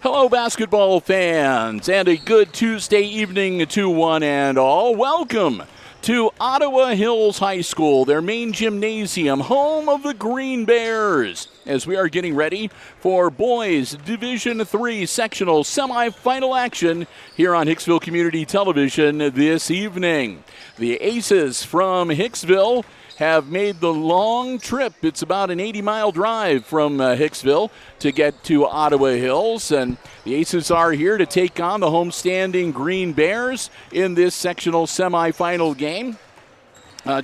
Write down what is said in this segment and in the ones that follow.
Hello, basketball fans, and a good Tuesday evening to one and all. Welcome to Ottawa Hills High School, their main gymnasium, home of the Green Bears, as we are getting ready for boys Division III sectional semifinal action here on Hicksville Community Television this evening. The Aces from Hicksville have made the long trip. It's about an 80-mile drive from Hicksville to get to Ottawa Hills, and the Aces are here to take on the homestanding Green Bears in this sectional semifinal game.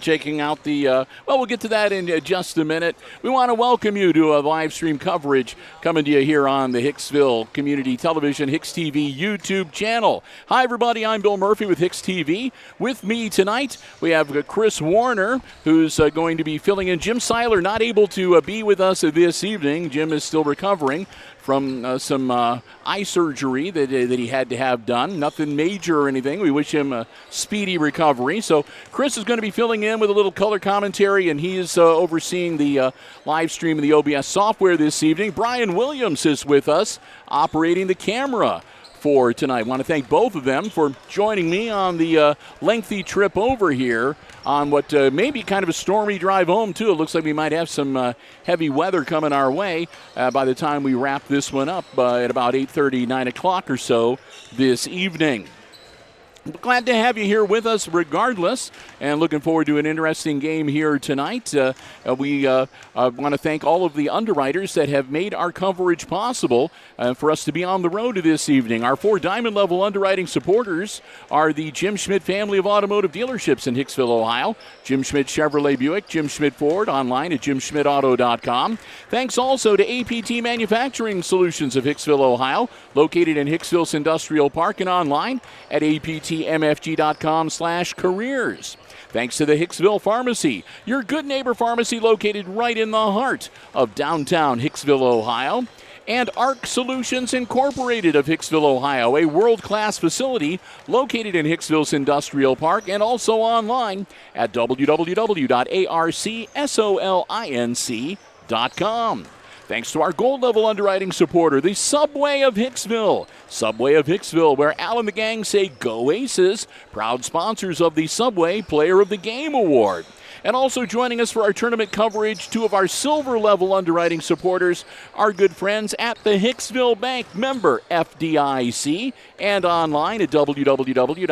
Checking out the, we'll get to that in just a minute. We want to welcome you to a live stream coverage coming to you here on the Hicksville Community Television HIX-TV YouTube channel. Hi, everybody. I'm Bill Murphy with HIX-TV. With me tonight, we have Chris Warner, who's going to be filling in. Jim Seiler not able to be with us this evening. Jim is still recovering from some eye surgery that he had to have done. Nothing major or anything. We wish him a speedy recovery. So Chris is going to be filling in with a little color commentary, and he is overseeing the live stream of the OBS software this evening. Brian Williams is with us, operating the camera for tonight. I want to thank both of them for joining me on the lengthy trip over here on what may be kind of a stormy drive home, too. It looks like we might have some heavy weather coming our way by the time we wrap this one up at about 8:30, 9 o'clock or so this evening. Glad to have you here with us regardless, and looking forward to an interesting game here tonight. We want to thank all of the underwriters that have made our coverage possible for us to be on the road this evening. Our 4 diamond-level underwriting supporters are the Jim Schmidt family of automotive dealerships in Hicksville, Ohio. Jim Schmidt Chevrolet Buick, Jim Schmidt Ford, online at jimschmidtauto.com. Thanks also to APT Manufacturing Solutions of Hicksville, Ohio, located in Hicksville's Industrial Park and online at aptmfg.com/careers. Thanks to the Hicksville Pharmacy, your good neighbor pharmacy located right in the heart of downtown Hicksville, Ohio. And ARC Solutions Incorporated of Hicksville, Ohio, a world-class facility located in Hicksville's Industrial Park and also online at www.arcsolinc.com. Thanks to our gold-level underwriting supporter, the Subway of Hicksville. Subway of Hicksville, where Al and the gang say go Aces, proud sponsors of the Subway Player of the Game Award. And also joining us for our tournament coverage, 2 of our silver-level underwriting supporters, our good friends at the Hicksville Bank, member FDIC, and online at www.thb.bank.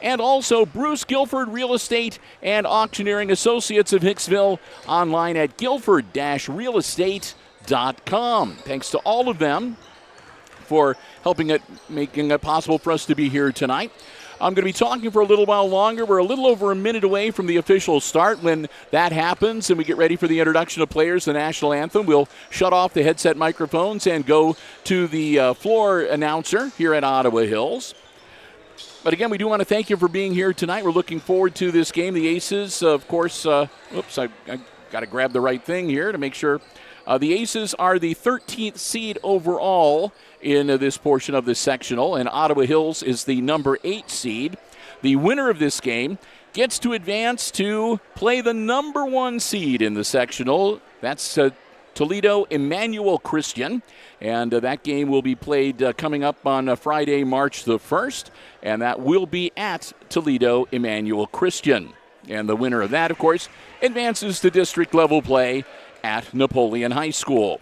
And also Bruce Guilford Real Estate and Auctioneering Associates of Hicksville, online at guilford-realestate.com. Thanks to all of them for making it possible for us to be here tonight. I'm going to be talking for a little while longer. We're a little over a minute away from the official start. When that happens and we get ready for the introduction of players, the national anthem, we'll shut off the headset microphones and go to the floor announcer here at Ottawa Hills. But again, we do want to thank you for being here tonight. We're looking forward to this game. The Aces, of course, I got to grab the right thing here to make sure. The Aces are the 13th seed overall in this portion of this sectional, and Ottawa Hills is the number 8 seed. The winner of this game gets to advance to play the number 1 seed in the sectional. That's Toledo Emmanuel Christian, and that game will be played coming up on Friday, March the 1st, and that will be at Toledo Emmanuel Christian. And the winner of that, of course, advances to district level play at Napoleon High School.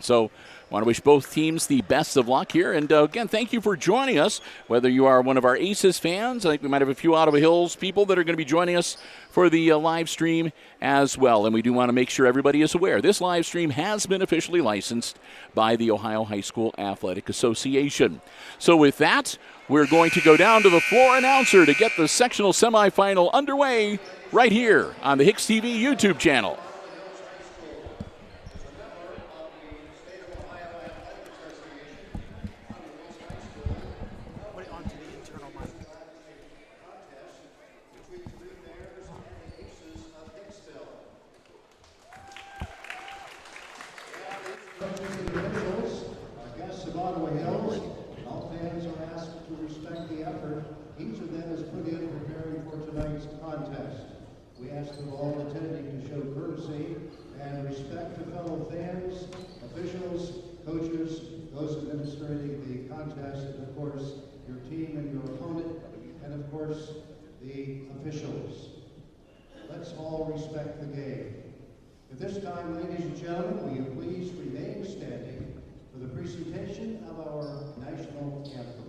So I want to wish both teams the best of luck here. And again, thank you for joining us, whether you are one of our Aces fans. I think we might have a few Ottawa Hills people that are going to be joining us for the live stream as well. And we do want to make sure everybody is aware this live stream has been officially licensed by the Ohio High School Athletic Association. So with that, we're going to go down to the floor announcer to get the sectional semifinal underway right here on the HIX-TV YouTube channel. We ask of all attending to show courtesy and respect to fellow fans, officials, coaches, those administrating the contest, and of course, your team and your opponent, and of course, the officials. Let's all respect the game. At this time, ladies and gentlemen, will you please remain standing for the presentation of our national anthem.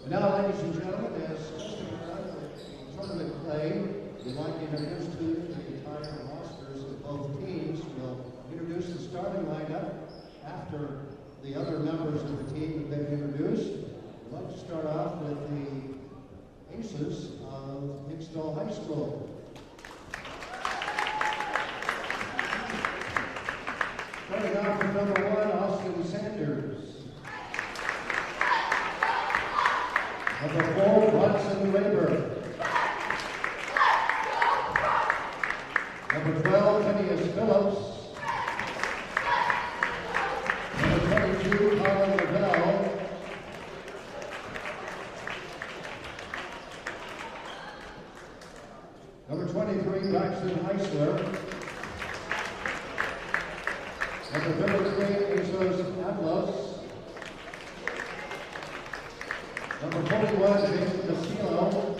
Now, ladies and gentlemen, as customary the tournament play, we'd like to introduce to you the entire rosters of both teams. We'll introduce the starting lineup after the other members of the team have been introduced. We'd like to start off with the aces of Hicksville High School. Starting off with number 1, Austin Sanders. Number 4, Hudson Rayburn. Number 12, Phineas Phillips. Number 22, Colin Lavelle. Number 23, Braxton Heisler. Number 33, Jesus Atlas. Number 41, Jason Castillo.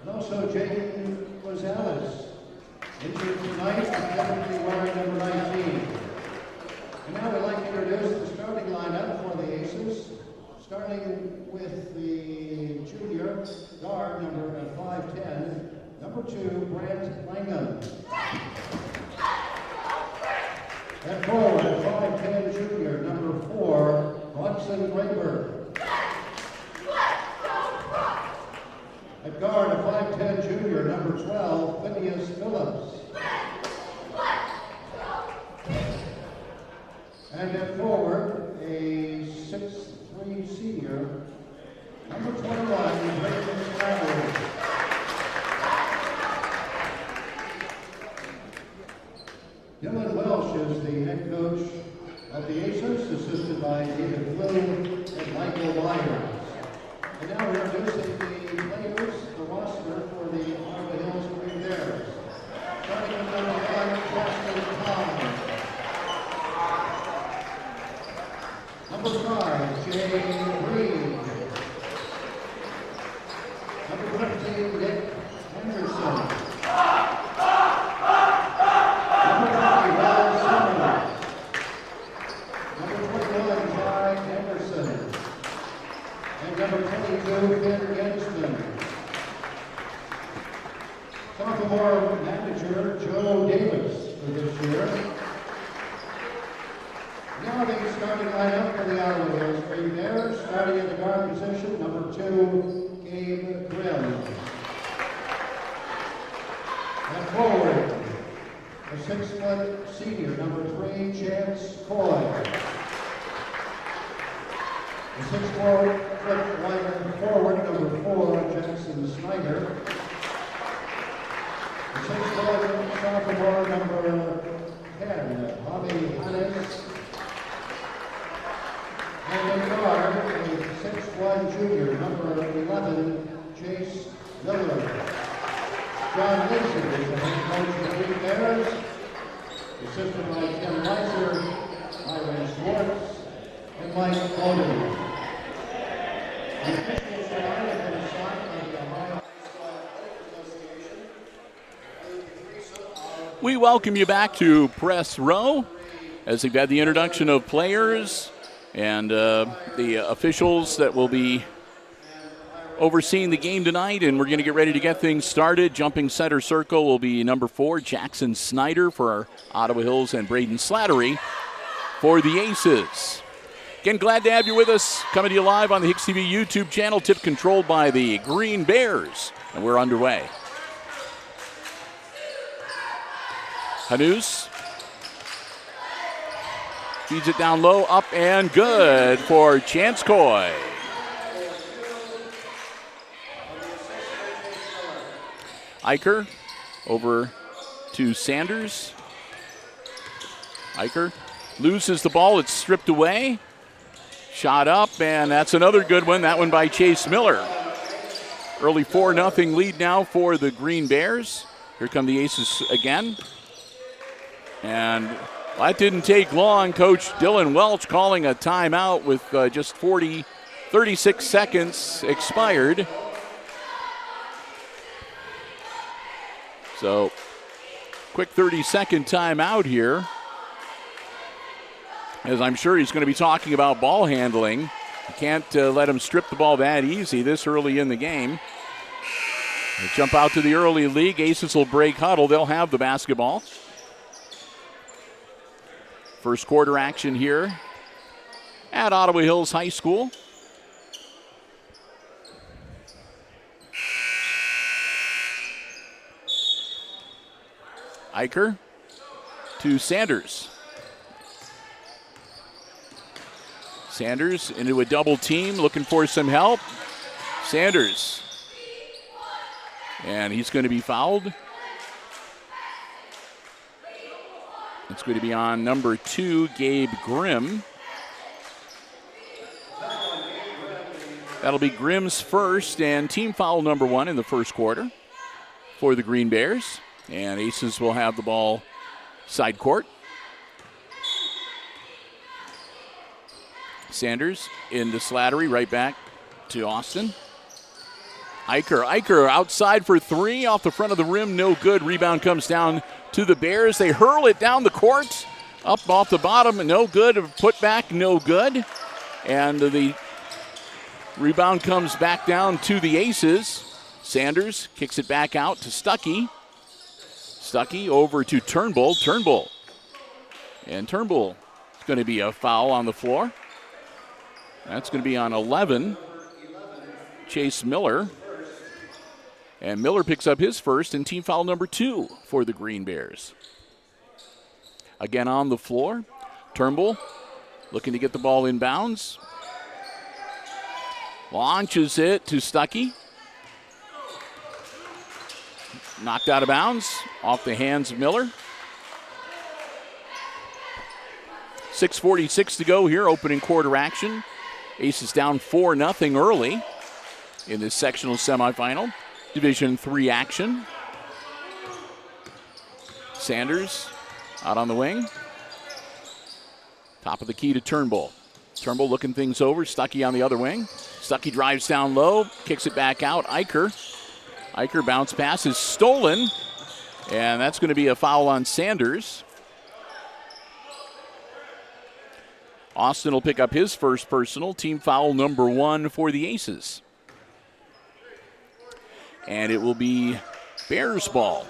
And also Jaden Rosales, injured tonight, definitely wearing number 19. And now we'd like to introduce the starting lineup for the Aces, starting with the junior guard, number 5'10", number 2, Brant Langham. At forward, 5'10", junior, number 4, Hudson Rayburn. At guard, a 5'10", junior, number 12, Phineas Phillips. And at forward, a 6'3", senior, number 21, Brayden Slattery. Dylan Welsh is the head coach of the Aces, assisted by David Flew and Michael Myers. And now we're introducing the players, the roster for the Ottawa Hills Green Bears. Starting with number 1, Preston Tom. Number 5, Jay Green. Number 15, Nick Henderson. Number 22, Ben Gensman. Sophomore manager, Joe Davis, for this year. Now the starting lineup for the Ottawa Hills Green Bears, starting at the guard position, number 2, Gabe Grimm. And forward, a 6-foot senior, number 3, Chance Coy. The 6'4" wide forward, number 4, Jackson Snyder. The 6'4" sophomore, number 10, Bobby Hannes. holding. The officials tonight have been assigned by the Ohio Association. We welcome you back to Press Row as we've had the introduction of players and the officials that will be overseeing the game tonight, and we're going to get ready to get things started. Jumping center circle will be number 4, Jackson Snyder for Ottawa Hills, and Braden Slattery for the Aces. Again, glad to have you with us, coming to you live on the HIX-TV YouTube channel, tip controlled by the Green Bears, and we're underway. Hanus feeds it down low, up and good for Chanskoy. Eicher over to Sanders. Eicher loses the ball. It's stripped away. Shot up, and that's another good one. That one by Chase Miller. Early 4-0 lead now for the Green Bears. Here come the Aces again. And that didn't take long. Coach Dylan Welch calling a timeout with just 36 seconds expired. So, quick 30-second timeout here, as I'm sure he's going to be talking about ball handling. You can't let him strip the ball that easy this early in the game. They jump out to the early league. Aces will break huddle. They'll have the basketball. First quarter action here at Ottawa Hills High School. Eicher to Sanders. Sanders into a double team, looking for some help. Sanders. And he's going to be fouled. It's going to be on number 2, Gabe Grimm. That'll be Grimm's first and team foul number 1 in the first quarter for the Green Bears. And Aces will have the ball side court. Sanders into Slattery, right back to Austin. Eicher outside for 3, off the front of the rim, no good. Rebound comes down to the Bears. They hurl it down the court, up off the bottom, no good. Put back, no good. And the rebound comes back down to the Aces. Sanders kicks it back out to Stuckey. Stuckey over to Turnbull. And Turnbull is going to be a foul on the floor. That's going to be on 11, Chase Miller. And Miller picks up his first and team foul number 2 for the Green Bears. Again on the floor, Turnbull looking to get the ball in bounds. Launches it to Stuckey. Knocked out of bounds, off the hands of Miller. 6:46 to go here, opening quarter action. Aces down 4-0 early in this sectional semifinal. Division III action. Sanders out on the wing. Top of the key to Turnbull. Turnbull looking things over. Stuckey on the other wing. Stuckey drives down low, kicks it back out. Eicher bounce pass is stolen, and that's going to be a foul on Sanders. Austin will pick up his first personal, team foul number 1 for the Aces. And it will be Bears ball.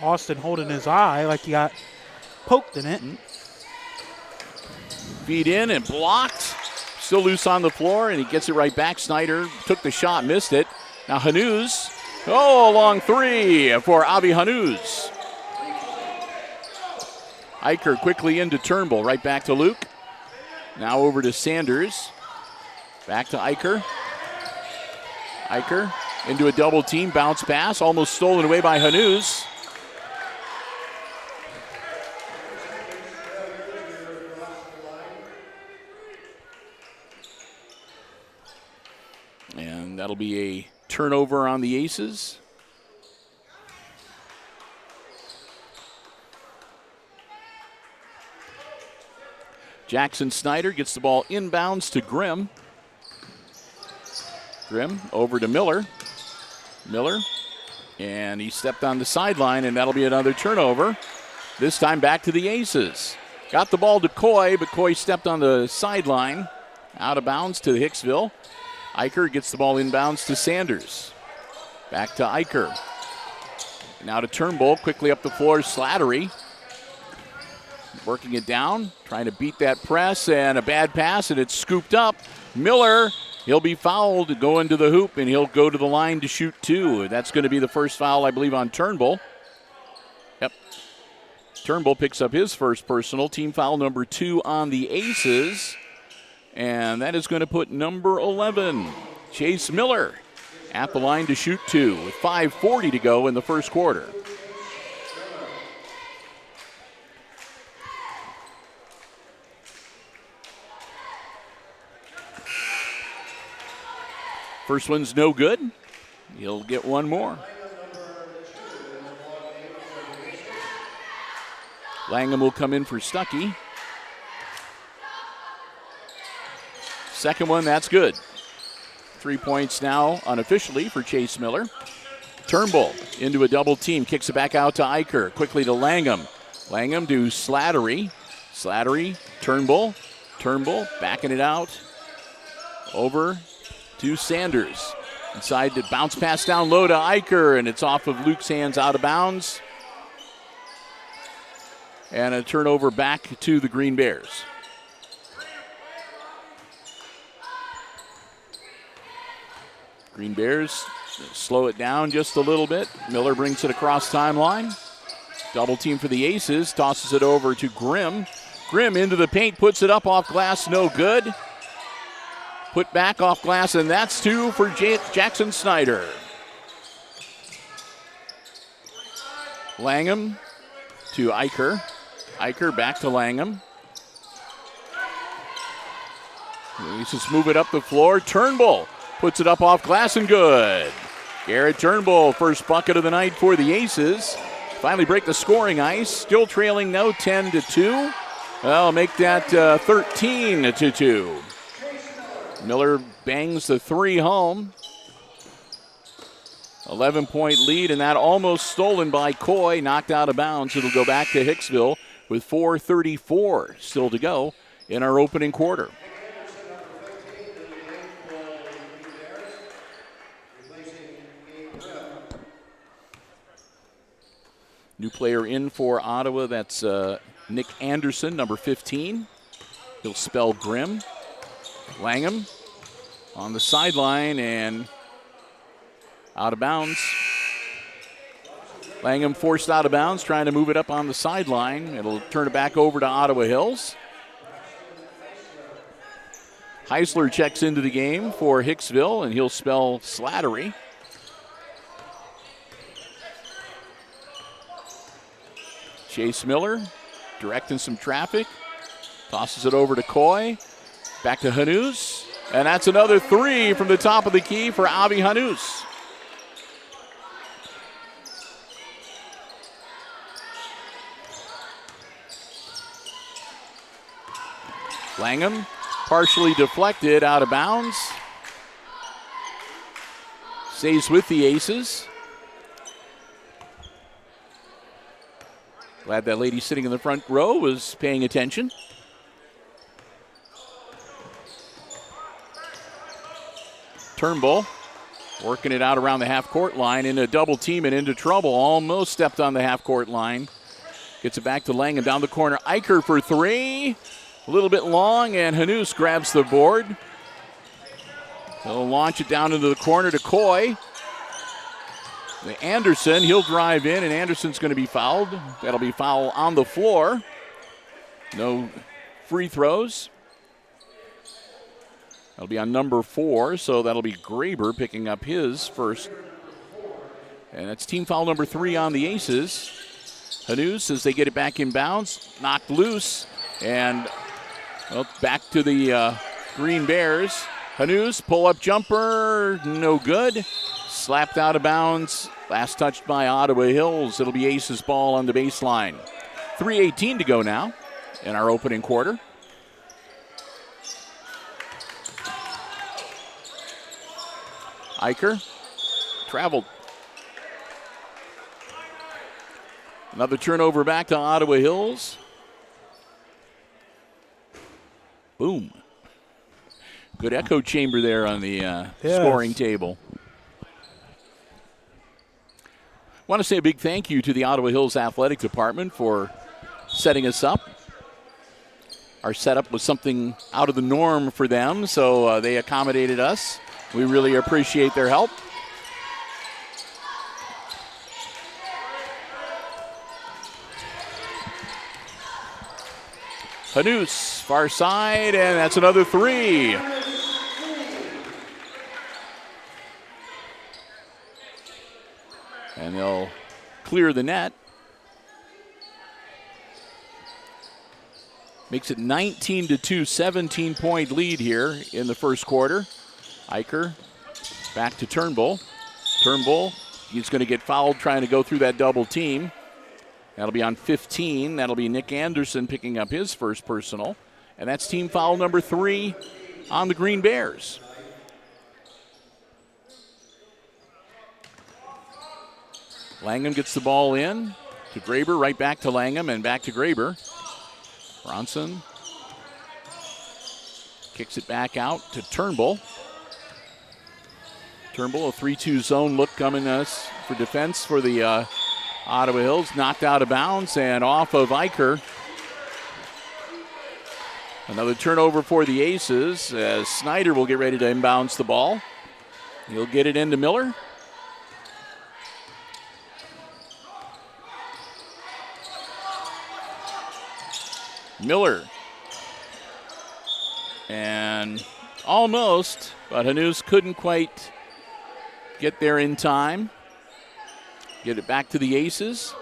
Austin holding his eye like he got poked in it. Feed in and blocked. Still loose on the floor, and he gets it right back. Snyder took the shot, missed it. Now Hanus, a long 3 for Avi Hanus. Eicher quickly into Turnbull, right back to Luke. Now over to Sanders. Back to Eicher. Eicher into a double team, bounce pass, almost stolen away by Hanus. And that'll be a turnover on the Aces. Jackson Snyder gets the ball inbounds to Grimm. Grimm over to Miller. Miller, and he stepped on the sideline, and that'll be another turnover. This time back to the Aces. Got the ball to Coy, but Coy stepped on the sideline. Out of bounds to Hicksville. Eicher gets the ball inbounds to Sanders. Back to Eicher. Now to Turnbull, quickly up the floor, Slattery. Working it down, trying to beat that press, and a bad pass, and it's scooped up. Miller, he'll be fouled, go into the hoop, and he'll go to the line to shoot 2. That's going to be the first foul, I believe, on Turnbull. Yep. Turnbull picks up his first personal, team foul number 2 on the Aces. And that is going to put number 11, Chase Miller, at the line to shoot 2 with 5:40 to go in the first quarter. First one's no good. He'll get one more. Langham will come in for Stuckey. Second one, that's good. 3 points now unofficially for Chase Miller. Turnbull into a double team, kicks it back out to Eicher. Quickly to Langham. Langham to Slattery. Slattery, Turnbull. Turnbull backing it out. Over to Sanders. Inside to bounce pass down low to Eicher, and it's off of Luke's hands out of bounds. And a turnover back to the Green Bears. Green Bears slow it down just a little bit. Miller brings it across timeline. Double team for the Aces. Tosses it over to Grimm. Grimm into the paint, puts it up off glass, no good. Put back off glass, and that's 2 for Jackson Snyder. Langham to Eicher. Eicher back to Langham. He's just move it up the floor. Turnbull puts it up off glass and good. Garrett Turnbull, first bucket of the night for the Aces. Finally break the scoring ice. Still trailing now 10-2. Well, make that 13-2. Miller bangs the 3 home. 11-point lead, and that almost stolen by Coy. Knocked out of bounds. It'll go back to Hicksville with 4:34 still to go in our opening quarter. New player in for Ottawa, that's Nick Anderson, number 15. He'll spell Grimm. Langham on the sideline and out of bounds. Langham forced out of bounds, trying to move it up on the sideline. It'll turn it back over to Ottawa Hills. Heisler checks into the game for Hicksville, and he'll spell Slattery. Chase Miller directing some traffic. Tosses it over to Coy. Back to Hanous. And that's another 3 from the top of the key for Avi Hanous. Langham partially deflected out of bounds. Stays with the Aces. Glad that lady sitting in the front row was paying attention. Turnbull working it out around the half-court line into a double team and into trouble. Almost stepped on the half-court line. Gets it back to Langham down the corner. Eicher for 3. A little bit long, and Hanous grabs the board. He'll launch it down into the corner to Coy. Anderson, he'll drive in, and Anderson's going to be fouled. That'll be foul on the floor. No free throws. That'll be on number 4, so that'll be Graber picking up his first. And that's team foul number 3 on the Aces. Hanous, as they get it back in bounds, knocked loose, and well, back to the Green Bears. Hanous, pull-up jumper, no good. Slapped out of bounds. Last touched by Ottawa Hills. It'll be Aces ball on the baseline. 3:18 to go now in our opening quarter. Eicher traveled. Another turnover back to Ottawa Hills. Boom. Good echo chamber there on the scoring table. I want to say a big thank you to the Ottawa Hills Athletic Department for setting us up. Our setup was something out of the norm for them, so they accommodated us. We really appreciate their help. Hanus, far side, and that's another three. And they'll clear the net. Makes it 19-2, 17-point lead here in the first quarter. Eicher back to Turnbull. Turnbull, he's going to get fouled trying to go through that double team. That'll be on 15. That'll be Nick Anderson picking up his first personal. And that's team foul number 3 on the Green Bears. Langham gets the ball in to Graber, right back to Langham and back to Graber. Bronson kicks it back out to Turnbull. Turnbull, a 3-2 zone look coming us for defense for the Ottawa Hills. Knocked out of bounds and off of Eicher. Another turnover for the Aces as Snyder will get ready to inbounds the ball. He'll get it into Miller. Miller. And almost, but Hanus couldn't quite get there in time. Get it back to the Aces.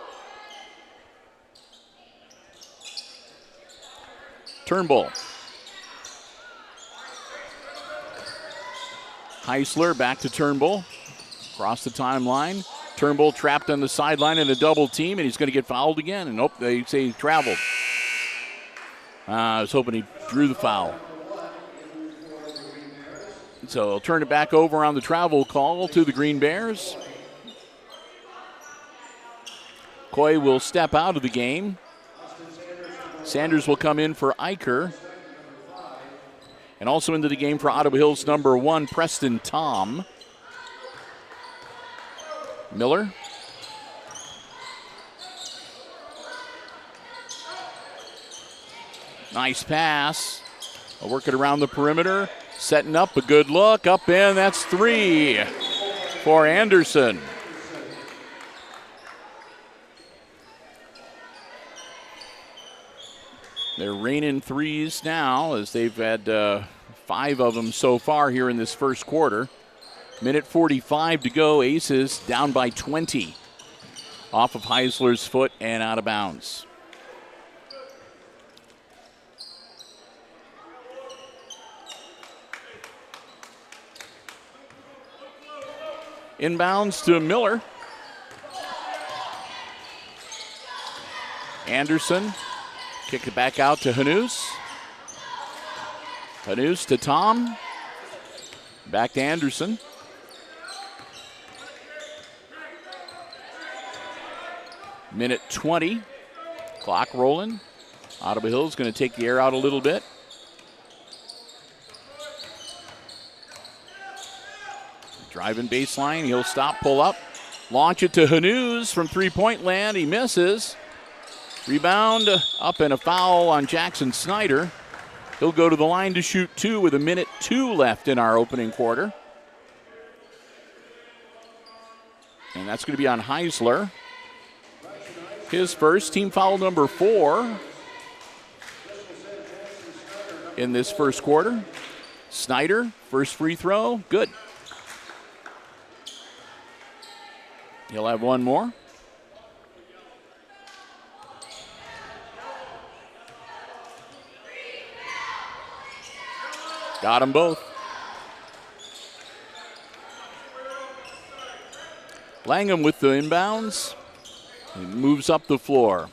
Turnbull. Heisler back to Turnbull. Across the timeline. Turnbull trapped on the sideline in a double team, and he's going to get fouled again. And nope, they say he traveled. I was hoping he drew the foul. So he'll turn it back over on the travel call to the Green Bears. Coy will step out of the game. Sanders will come in for Eicher. And also into the game for Ottawa Hills number 1, Preston Tom. Miller. Nice pass. I'll work it around the perimeter. Setting up, a good look. Up in, that's 3 for Anderson. They're raining threes now as they've had 5 of them so far here in this first quarter. Minute 45 to go. Aces down by 20. Off of Heisler's foot and out of bounds. Inbounds to Miller. Anderson. Kick it back out to Hanus. Hanus to Tom. Back to Anderson. Minute 20. Clock rolling. Ottawa Hills going to take the air out a little bit. Driving baseline. He'll stop, pull up. Launch it to Hanus from three-point land. He misses. Rebound up and a foul on Jackson Snyder. He'll go to the line to shoot 2 with a minute 2 left in our opening quarter. And that's going to be on Heisler. His first, team foul number 4 in this first quarter. Snyder, first free throw, good. He'll have one more. Got them both. Langham with the inbounds. He moves up the floor.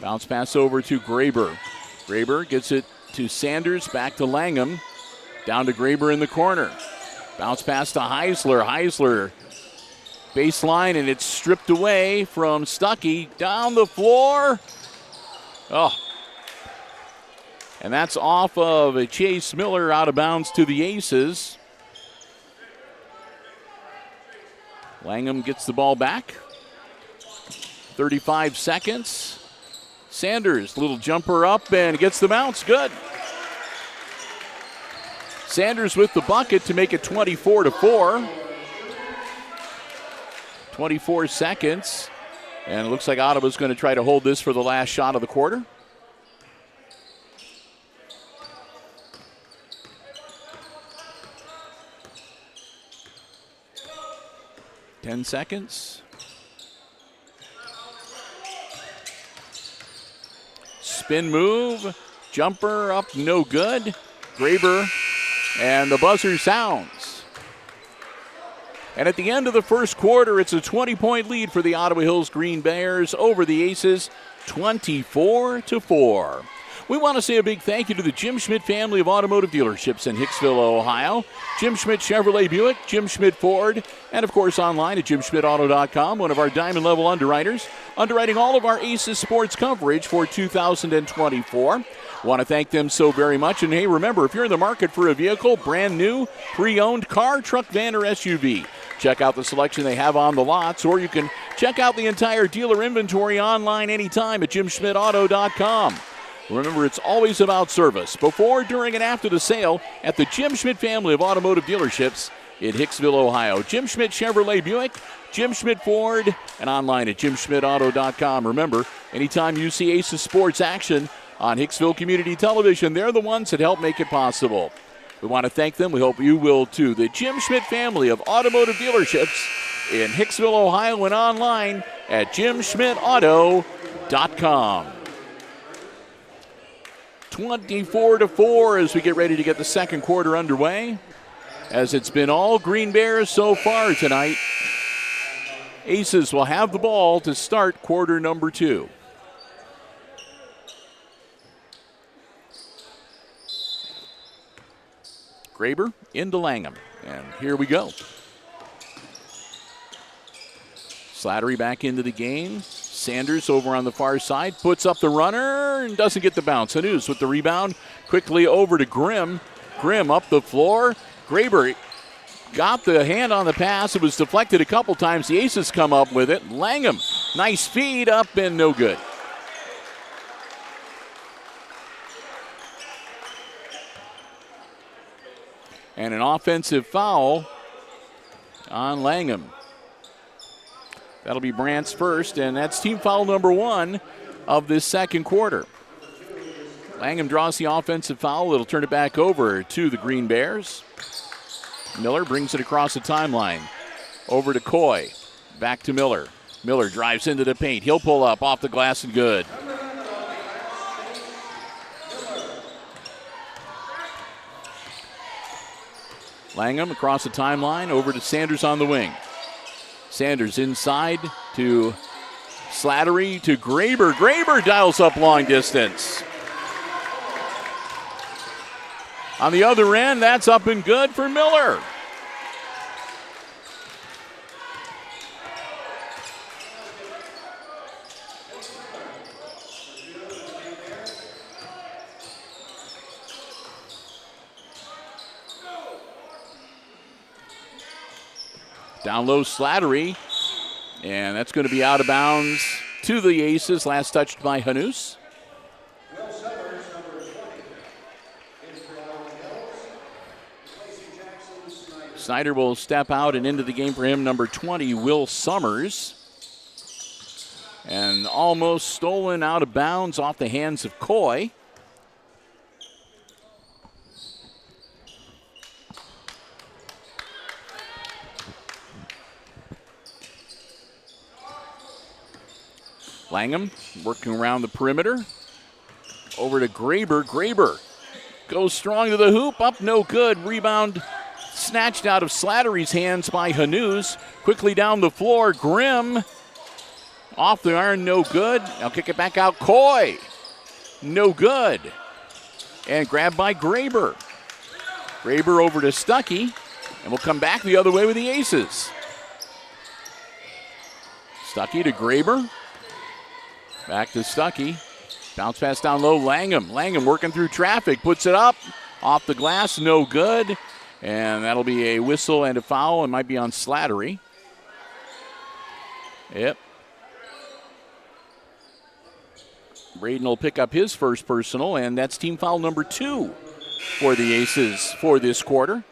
Bounce pass over to Graber. Graber gets it to Sanders, back to Langham. Down to Graber in the corner. Bounce pass to Heisler. Heisler baseline, and it's stripped away from Stuckey. Down the floor. Oh. And that's off of a Chase Miller, out of bounds to the Aces. Langham gets the ball back. 35 seconds. Sanders, little jumper up and gets the bounce. Good. Sanders with the bucket to make it 24-4. 24 seconds. And it looks like Ottawa's going to try to hold this for the last shot of the quarter. Ten seconds. Spin move. Jumper up, no good. Graber, and the buzzer sounds. And at the end of the first quarter, it's a 20-point lead for the Ottawa Hills Green Bears over the Aces, 24-4. We want to say a big thank you to the Jim Schmidt family of automotive dealerships in Hicksville, Ohio. Jim Schmidt Chevrolet Buick, Jim Schmidt Ford, and of course online at jimschmidtauto.com, one of our diamond level underwriters, underwriting all of our Aces sports coverage for 2024. Want to thank them so very much. And hey, remember, if you're in the market for a vehicle, brand new, pre-owned car, truck, van, or SUV, check out the selection they have on the lots, or you can check out the entire dealer inventory online anytime at jimschmidtauto.com. Remember, it's always about service, before, during, and after the sale at the Jim Schmidt family of automotive dealerships in Hicksville, Ohio. Jim Schmidt Chevrolet Buick, Jim Schmidt Ford, and online at jimschmidtauto.com. Remember, anytime you see Aces Sports action on Hicksville Community Television, they're the ones that help make it possible. We want to thank them. We hope you will too. The Jim Schmidt family of automotive dealerships in Hicksville, Ohio, and online at jimschmidtauto.com. 24-4 as we get ready to get the second quarter underway. As it's been all Green Bears so far tonight. Aces will have the ball to start quarter number 2. Graber into Langham. And here we go. Slattery back into the game. Sanders over on the far side, puts up the runner and doesn't get the bounce. Hanus with the rebound, quickly over to Grimm. Grimm up the floor. Graber got the hand on the pass. It was deflected a couple times. The Aces come up with it. Langham, nice feed up and no good. And an offensive foul on Langham. That'll be Brandt's first, and that's team foul number 1 of this second quarter. Langham draws the offensive foul. It'll turn it back over to the Green Bears. Miller brings it across the timeline. Over to Coy. Back to Miller. Miller drives into the paint. He'll pull up off the glass and good. Langham across the timeline. Over to Sanders on the wing. Sanders inside to Slattery to Graber. Graber dials up long distance. On the other end, that's up and good for Miller. Down low, Slattery, and that's going to be out of bounds to the Aces. Last touched by Hanus. Snyder will step out and into the game for him, number 20, Will Summers. And almost stolen out of bounds off the hands of Coy. Langham working around the perimeter. Over to Graber. Graber goes strong to the hoop. Up, no good. Rebound snatched out of Slattery's hands by Hanus. Quickly down the floor. Grimm off the iron, no good. Now kick it back out. Coy, no good. And grabbed by Graber. Graber over to Stuckey. And we'll come back the other way with the Aces. Stuckey to Graber. Back to Stuckey. Bounce pass down low, Langham. Langham working through traffic, puts it up. Off the glass, no good. And that'll be a whistle and a foul. It might be on Slattery. Yep. Braden will pick up his first personal, and that's team foul number 2 for the Aces for this quarter.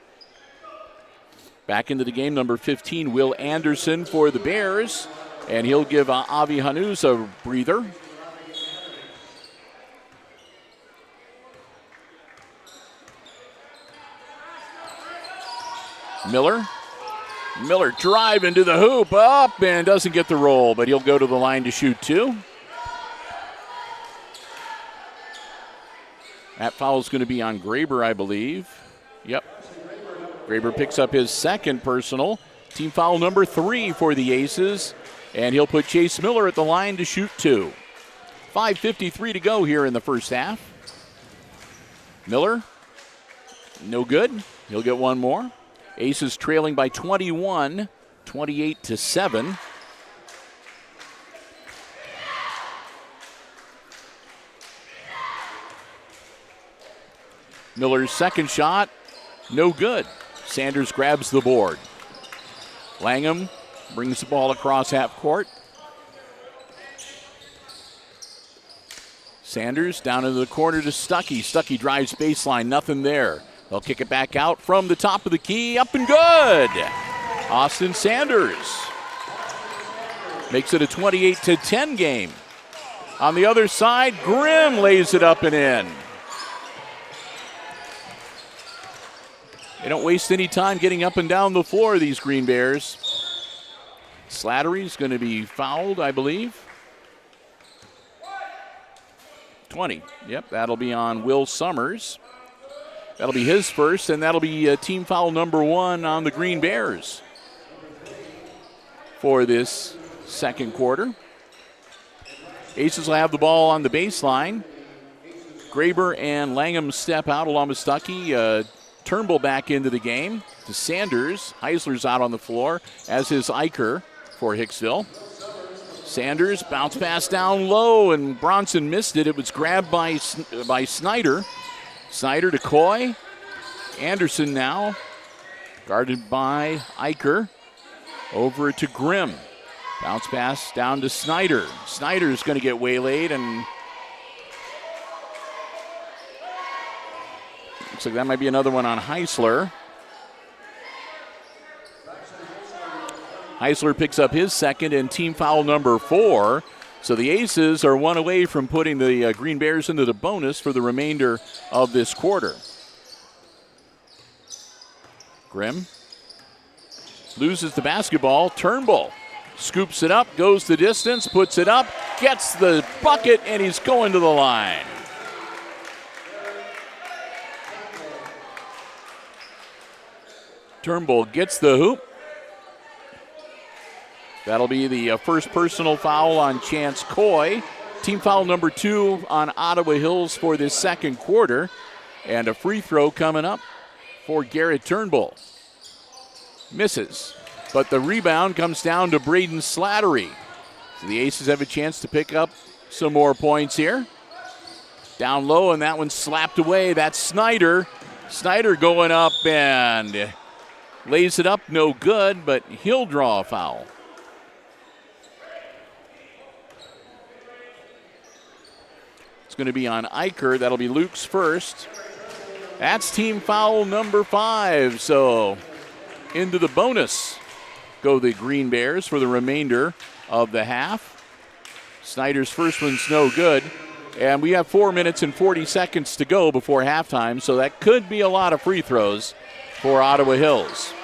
Back into the game, number 15, Will Anderson for the Bears, and he'll give Avi Hanus a breather. Miller drive into the hoop, up, and doesn't get the roll, but he'll go to the line to shoot 2. That foul is going to be on Graber, I believe. Yep. Graber picks up his second personal. Team foul number 3 for the Aces, and he'll put Chase Miller at the line to shoot 2. 5:53 to go here in the first half. Miller, no good. He'll get one more. Aces trailing by 21, 28-7. Miller's second shot, no good. Sanders grabs the board. Langham brings the ball across half court. Sanders down into the corner to Stuckey. Stuckey drives baseline, nothing there. They'll kick it back out from the top of the key, up and good. Austin Sanders makes it a 28-10 game. On the other side, Grimm lays it up and in. They don't waste any time getting up and down the floor, these Green Bears. Slattery's going to be fouled, I believe. 20. Yep, that'll be on Will Summers. That'll be his first, and that'll be team foul number 1 on the Green Bears for this second quarter. Aces will have the ball on the baseline. Graber and Langham step out along with Stuckey. Turnbull back into the game to Sanders. Heisler's out on the floor, as is Eicher for Hicksville. Sanders bounce pass down low, and Bronson missed it. It was grabbed by Snyder. Snyder to Coy. Anderson now, guarded by Eicher. Over to Grimm. Bounce pass down to Snyder. Snyder's going to get waylaid, and looks like that might be another one on Heisler. Heisler picks up his second and team foul number 4. So the Aces are one away from putting the Green Bears into the bonus for the remainder of this quarter. Grimm loses the basketball. Turnbull scoops it up, goes the distance, puts it up, gets the bucket, and he's going to the line. Turnbull gets the hoop. That'll be the first personal foul on Chance Coy. Team foul number 2 on Ottawa Hills for this second quarter. And a free throw coming up for Garrett Turnbull. Misses, but the rebound comes down to Braden Slattery. So the Aces have a chance to pick up some more points here. Down low, and that one's slapped away. That's Snyder. Snyder going up and lays it up, no good, but he'll draw a foul. It's going to be on Eicher. That'll be Luke's first. That's team foul number 5. So into the bonus go the Green Bears for the remainder of the half. Snyder's first one's no good. And we have 4 minutes and 40 seconds to go before halftime, so that could be a lot of free throws for Ottawa Hills.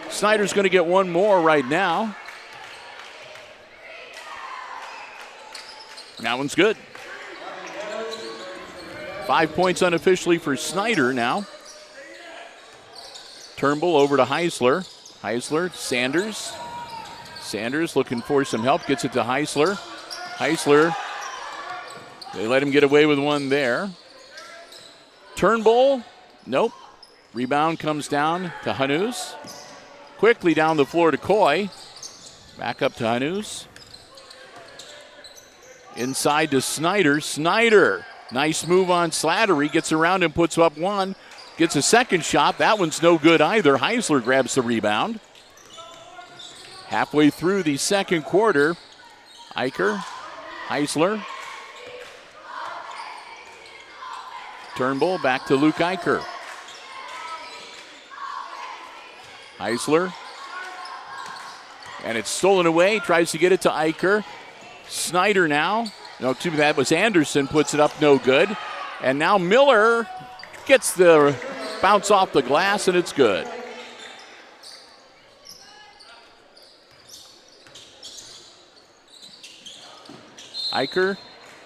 Snyder's going to get one more right now. That one's good. 5 points unofficially for Snyder now. Turnbull over to Heisler. Heisler, Sanders. Sanders looking for some help, gets it to Heisler. Heisler, they let him get away with one there. Turnbull, nope. Rebound comes down to Hanus. Quickly down the floor to Coy. Back up to Hanus. Inside to Snyder. Snyder, nice move on Slattery. Gets around and puts up one. Gets a second shot. That one's no good either. Heisler grabs the rebound. Halfway through the second quarter, Eicher, Heisler. Turnbull back to Luke Eicher. Heisler. And it's stolen away. Tries to get it to Eicher. Snyder now. No, too bad. Was Anderson. Puts it up, no good. And now Miller gets the bounce off the glass, and it's good. Eicher.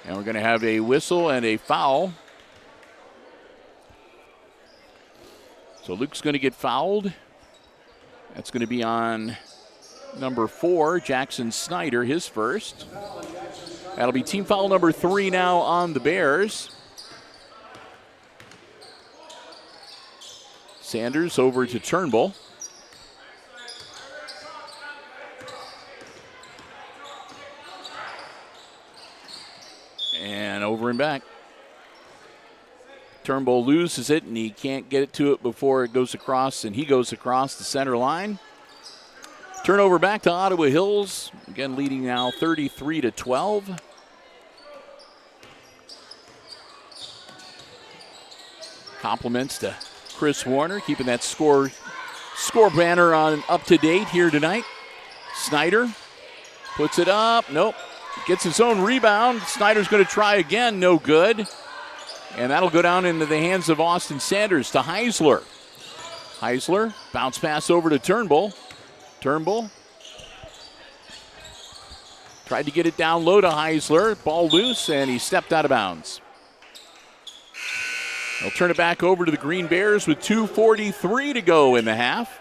And we're going to have a whistle and a foul. So Luke's going to get fouled. That's going to be on number 4, Jackson Snyder, his first. That'll be team foul number 3 now on the Bears. Sanders over to Turnbull. And over and back. Turnbull loses it, and he can't get it to it before it goes across, and he goes across the center line. Turnover back to Ottawa Hills. Again, leading now 33-12. Compliments to Chris Warner, keeping that score banner on up to date here tonight. Snyder puts it up. Nope. Gets his own rebound. Snyder's going to try again. No good. And that'll go down into the hands of Austin Sanders to Heisler. Heisler, bounce pass over to Turnbull. Turnbull tried to get it down low to Heisler. Ball loose, and he stepped out of bounds. They'll turn it back over to the Green Bears with 2:43 to go in the half.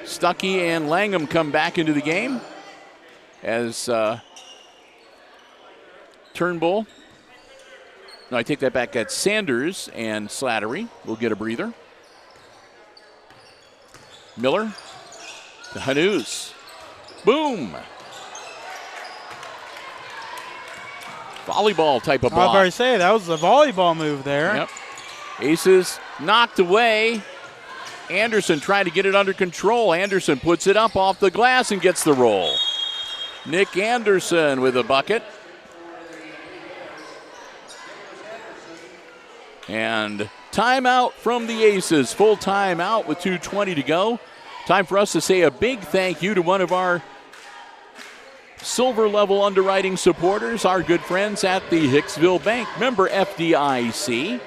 Stuckey and Langham come back into the game as Turnbull. No, I take that back. That's Sanders and Slattery will get a breather. Miller to Hanus. Boom. Volleyball type of block. I was about to say, that was a volleyball move there. Yep. Aces knocked away. Anderson trying to get it under control. Anderson puts it up off the glass and gets the roll. Nick Anderson with a bucket. And timeout from the Aces. Full timeout with 2:20 to go. Time for us to say a big thank you to one of our silver level underwriting supporters, our good friends at the Hicksville Bank, member FDIC.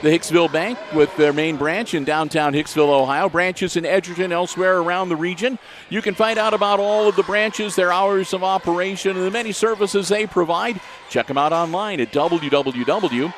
The Hicksville Bank with their main branch in downtown Hicksville, Ohio. Branches in Edgerton, elsewhere around the region. You can find out about all of the branches, their hours of operation, and the many services they provide. Check them out online at www.thb.bank.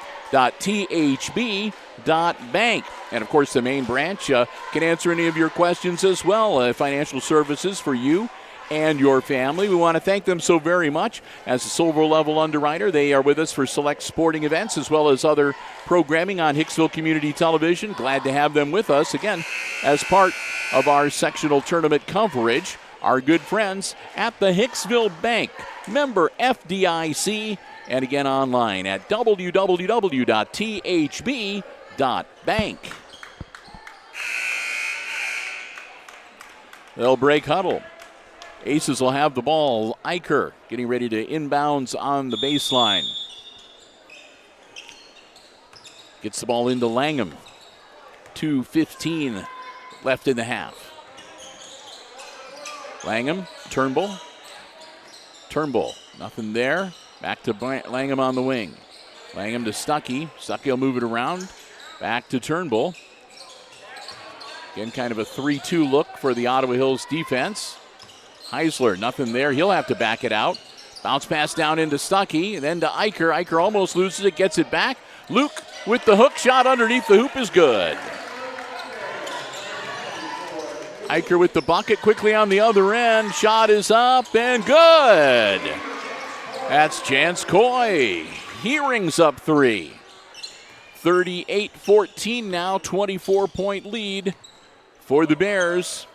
And, of course, the main branch can answer any of your questions as well. Financial services for you and your family. We want to thank them so very much. As a silver level underwriter, they are with us for select sporting events as well as other programming on Hicksville Community Television. Glad to have them with us again as part of our sectional tournament coverage. Our good friends at the Hicksville Bank, member FDIC, and again online at www.thb.bank. They'll break huddle. Aces will have the ball. Eicher getting ready to inbounds on the baseline. Gets the ball into Langham. 2:15 left in the half. Langham, Turnbull. Turnbull, nothing there. Back to Langham on the wing. Langham to Stuckey. Stuckey will move it around. Back to Turnbull. Again, kind of a 3-2 look for the Ottawa Hills defense. Heisler, nothing there. He'll have to back it out. Bounce pass down into Stuckey, and then to Eicher. Eicher almost loses it, gets it back. Luke with the hook shot underneath the hoop is good. Eicher with the bucket quickly on the other end. Shot is up and good. That's Chance Coy. He rings up 3. 38-14 now, 24-point lead for the Bears.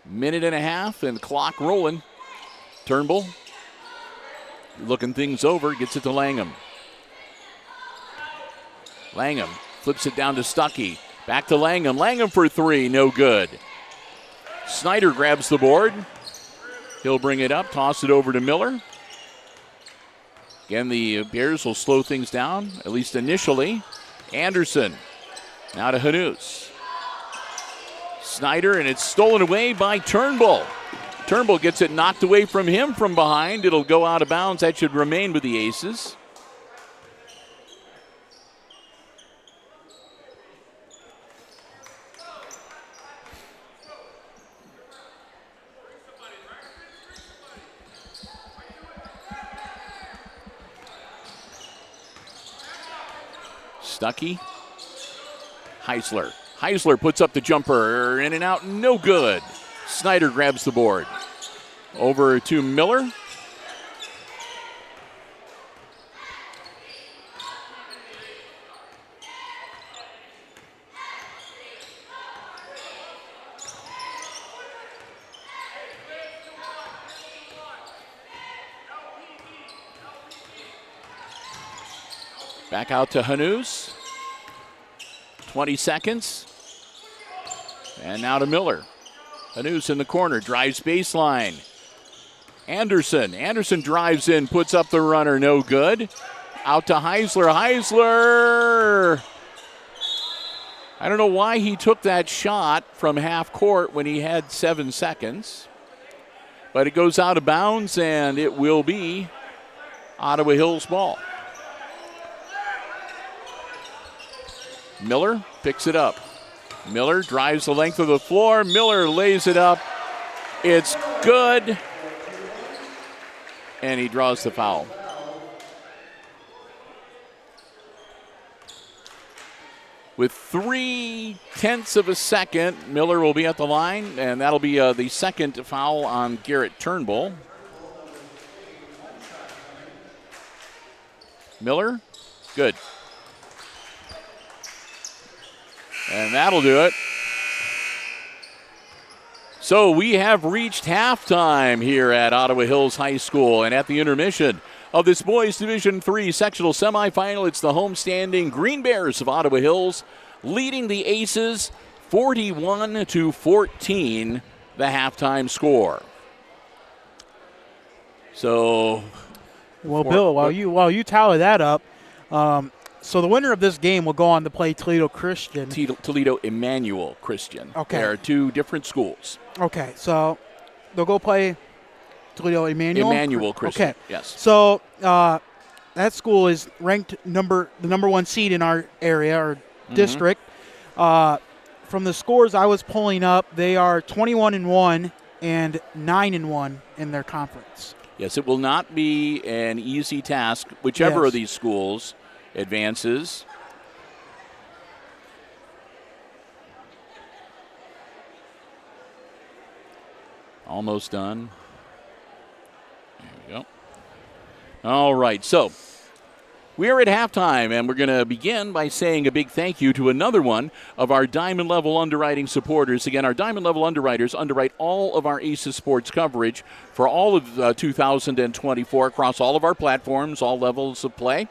Minute and a half and clock rolling. Turnbull looking things over, gets it to Langham. Langham flips it down to Stuckey. Back to Langham. Langham for three, no good. Snyder grabs the board. He'll bring it up, toss it over to Miller. Again, the Bears will slow things down, at least initially. Anderson, now to Hanous. Snyder, and it's stolen away by Turnbull. Turnbull gets it knocked away from him from behind. It'll go out of bounds. That should remain with the Aces. Stuckey. Heisler. Heisler puts up the jumper. In and out, no good. Snyder grabs the board. Over to Miller. Back out to Hanous. 20 seconds. And now to Miller. Hanous in the corner, drives baseline. Anderson. Anderson drives in, puts up the runner, no good. Out to Heisler. Heisler! I don't know why he took that shot from half court when he had 7 seconds. But it goes out of bounds, and it will be Ottawa Hills ball. Miller picks it up. Miller drives the length of the floor. Miller lays it up. It's good. And he draws the foul. With 0.3 of a second, Miller will be at the line, and that'll be the second foul on Garrett Turnbull. Miller, good. And that'll do it. So we have reached halftime here at Ottawa Hills High School, and at the intermission of this boys Division III sectional semifinal, it's the homestanding Green Bears of Ottawa Hills leading the Aces 41-14, the halftime score. So, well, Bill, while you tally that up, so the winner of this game will go on to play Toledo Christian. Toledo Emmanuel Christian. Okay. There are two different schools. Okay, so they'll go play Toledo Emmanuel Christian. Okay. Yes. So that school is ranked the number one seed in our area or district. From the scores I was pulling up, they are 21-1 and 9-1 in their conference. Yes, it will not be an easy task, whichever of these schools advances. Almost done. There we go. All right, so we are at halftime, and we're going to begin by saying a big thank you to another one of our Diamond Level Underwriting supporters. Again, our Diamond Level Underwriters underwrite all of our Aces sports coverage for all of 2024 across all of our platforms, all levels of play.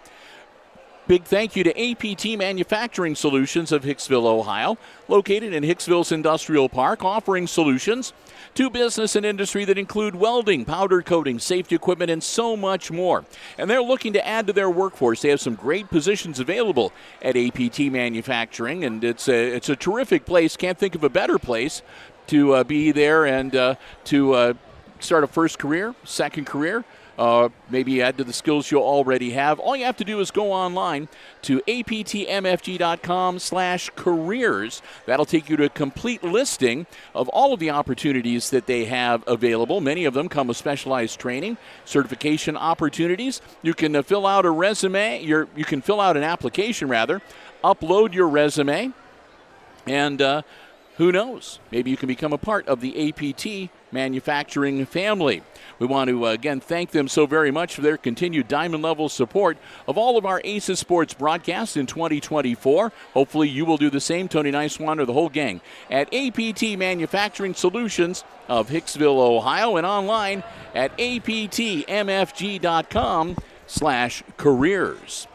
Big thank you to APT Manufacturing Solutions of Hicksville, Ohio, located in Hicksville's Industrial Park, offering solutions to business and industry that include welding, powder coating, safety equipment, and so much more. And they're looking to add to their workforce. They have some great positions available at APT Manufacturing, and it's a terrific place. Can't think of a better place to be there and to start a first career, second career. Maybe add to the skills you already have. All you have to do is go online to aptmfg.com/careers. That'll take you to a complete listing of all of the opportunities that they have available. Many of them come with specialized training, certification opportunities. You can fill out a resume. You can fill out an application, rather. Upload your resume and who knows? Maybe you can become a part of the APT manufacturing family. We want to, again, thank them so very much for their continued diamond-level support of all of our Aces Sports broadcasts in 2024. Hopefully you will do the same, Tony Nicewander, the whole gang, at APT Manufacturing Solutions of Hicksville, Ohio, and online at aptmfg.com/careers.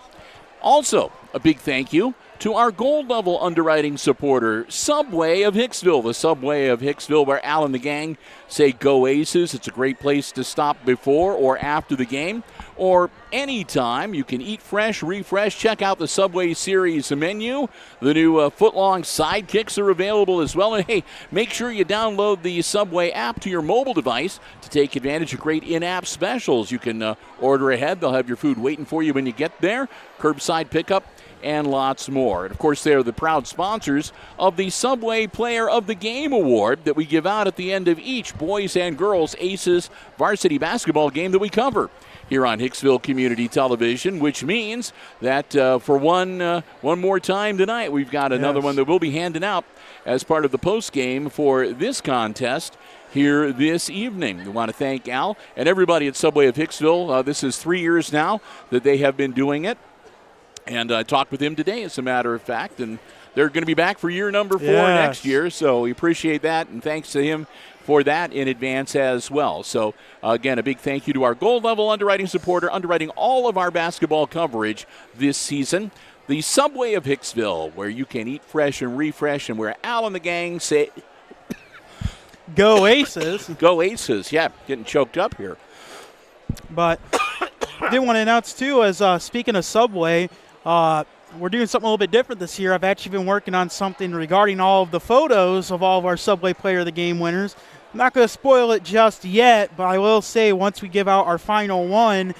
Also, a big thank you to our gold-level underwriting supporter, Subway of Hicksville. The Subway of Hicksville, where Al and the gang say go Aces. It's a great place to stop before or after the game, or anytime. You can eat fresh, refresh. Check out the Subway Series menu. The new foot-long sidekicks are available as well. And, hey, make sure you download the Subway app to your mobile device to take advantage of great in-app specials. You can order ahead. They'll have your food waiting for you when you get there. Curbside pickup, and lots more. And, of course, they are the proud sponsors of the Subway Player of the Game Award that we give out at the end of each boys and girls Aces varsity basketball game that we cover here on Hicksville Community Television, which means that for one more time tonight, we've got another one that we'll be handing out as part of the postgame for this contest here this evening. We want to thank Al and everybody at Subway of Hicksville. This is 3 years now that they have been doing it. And I talked with him today, as a matter of fact, and they're going to be back for year number 4 next year. So we appreciate that, and thanks to him for that in advance as well. So, again, a big thank you to our gold-level underwriting supporter, underwriting all of our basketball coverage this season, the Subway of Hicksville, where you can eat fresh and refresh, and where Al and the gang say, Go Aces. Go Aces. Yeah, getting choked up here. But I did want to announce, too, as speaking of Subway, we're doing something a little bit different this year. I've actually been working on something regarding all of the photos of all of our Subway Player of the Game winners. I'm not going to spoil it just yet, but I will say once we give out our final one,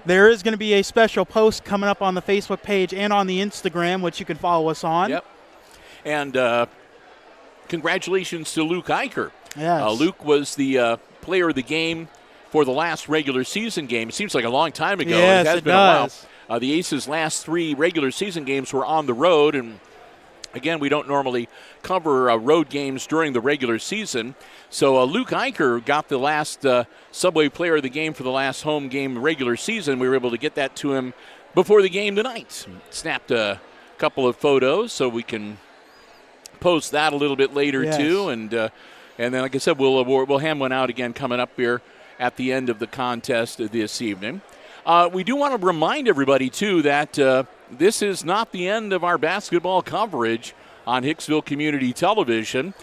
there is going to be a special post coming up on the Facebook page and on the Instagram, which you can follow us on. Yep. And congratulations to Luke Eicher. Yes. Luke was the player of the game for the last regular season game. It seems like a long time ago. Yes, it has it been does. a while. The Aces' last 3 regular season games were on the road, and again, we don't normally cover road games during the regular season. So Luke Eicher got the last Subway Player of the Game for the last home game regular season. We were able to get that to him before the game tonight. Snapped a couple of photos so we can post that a little bit later too. And then, like I said, we'll hand one out again coming up here at the end of the contest this evening. We do want to remind everybody, too, that this is not the end of our basketball coverage on Hicksville Community Television.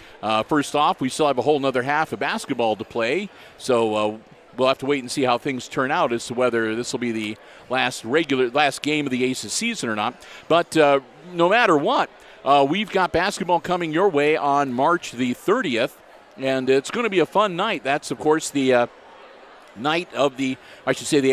First off, we still have a whole nother half of basketball to play, so we'll have to wait and see how things turn out as to whether this will be the last game of the Aces season or not. But no matter what, we've got basketball coming your way on March the 30th, and it's going to be a fun night. That's, of course, the night of the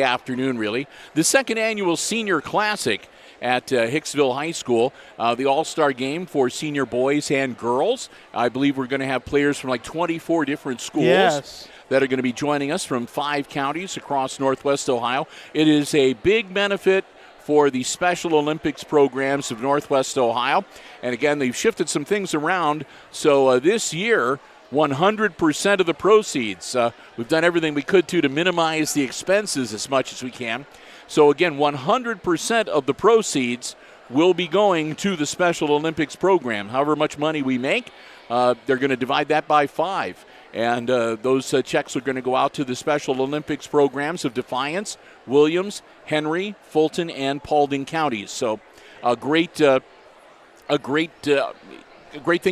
afternoon, really. The second annual Senior Classic at Hicksville High School, the all-star game for senior boys and girls. I believe we're going to have players from like 24 different schools that are going to be joining us from 5 counties across Northwest Ohio. It is a big benefit for the Special Olympics programs of Northwest Ohio. And again, they've shifted some things around. So this year, 100% of the proceeds. We've done everything we could to minimize the expenses as much as we can. So again, 100% of the proceeds will be going to the Special Olympics program. However much money we make, they're going to divide that by 5. And those checks are going to go out to the Special Olympics programs of Defiance, Williams, Henry, Fulton, and Paulding counties. So a great thing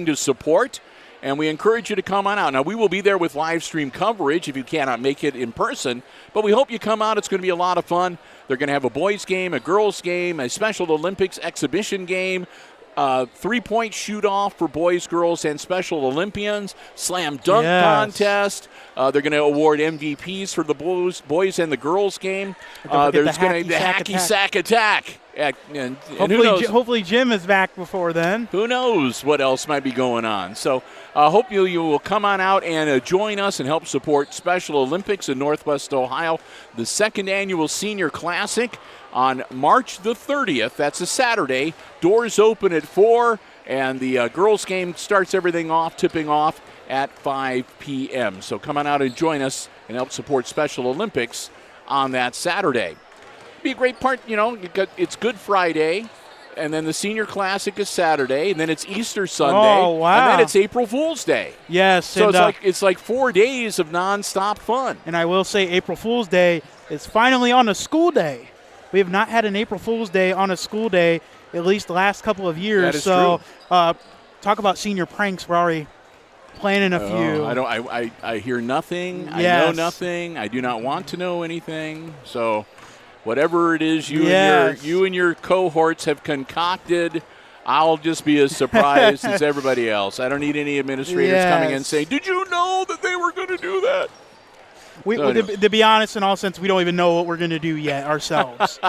to support. And we encourage you to come on out. Now, we will be there with live stream coverage if you cannot make it in person. But we hope you come out. It's going to be a lot of fun. They're going to have a boys game, a girls game, a Special Olympics exhibition game, 3-point shoot-off for boys, girls, and Special Olympians, slam dunk contest. They're going to award MVPs for the boys and the girls game. There's going to be the hacky sack attack. And hopefully Jim is back before then. Who knows what else might be going on. So hope you will come on out and join us and help support Special Olympics in Northwest Ohio. The second annual Senior Classic on March the 30th. That's a Saturday. Doors open at 4. And the girls' game starts everything off, tipping off at 5 p.m. So come on out and join us and help support Special Olympics on that Saturday. Be a great part, it's Good Friday, and then the Senior Classic is Saturday, and then it's Easter Sunday, Oh, wow. and then it's April Fool's Day. Yes. So and, it's like 4 days of nonstop fun. And I will say April Fool's Day is finally on a school day. We have not had an April Fool's Day on a school day at least the last couple of years. That is so true. Talk about senior pranks. We're already planning a few. I hear nothing. Yes. I know nothing. I do not want to know anything. So whatever it is you and your cohorts have concocted, I'll just be as surprised as everybody else. I don't need any administrators coming in saying, "Did you know that they were going to do that?" To be honest, in all sense, we don't even know what we're going to do yet ourselves.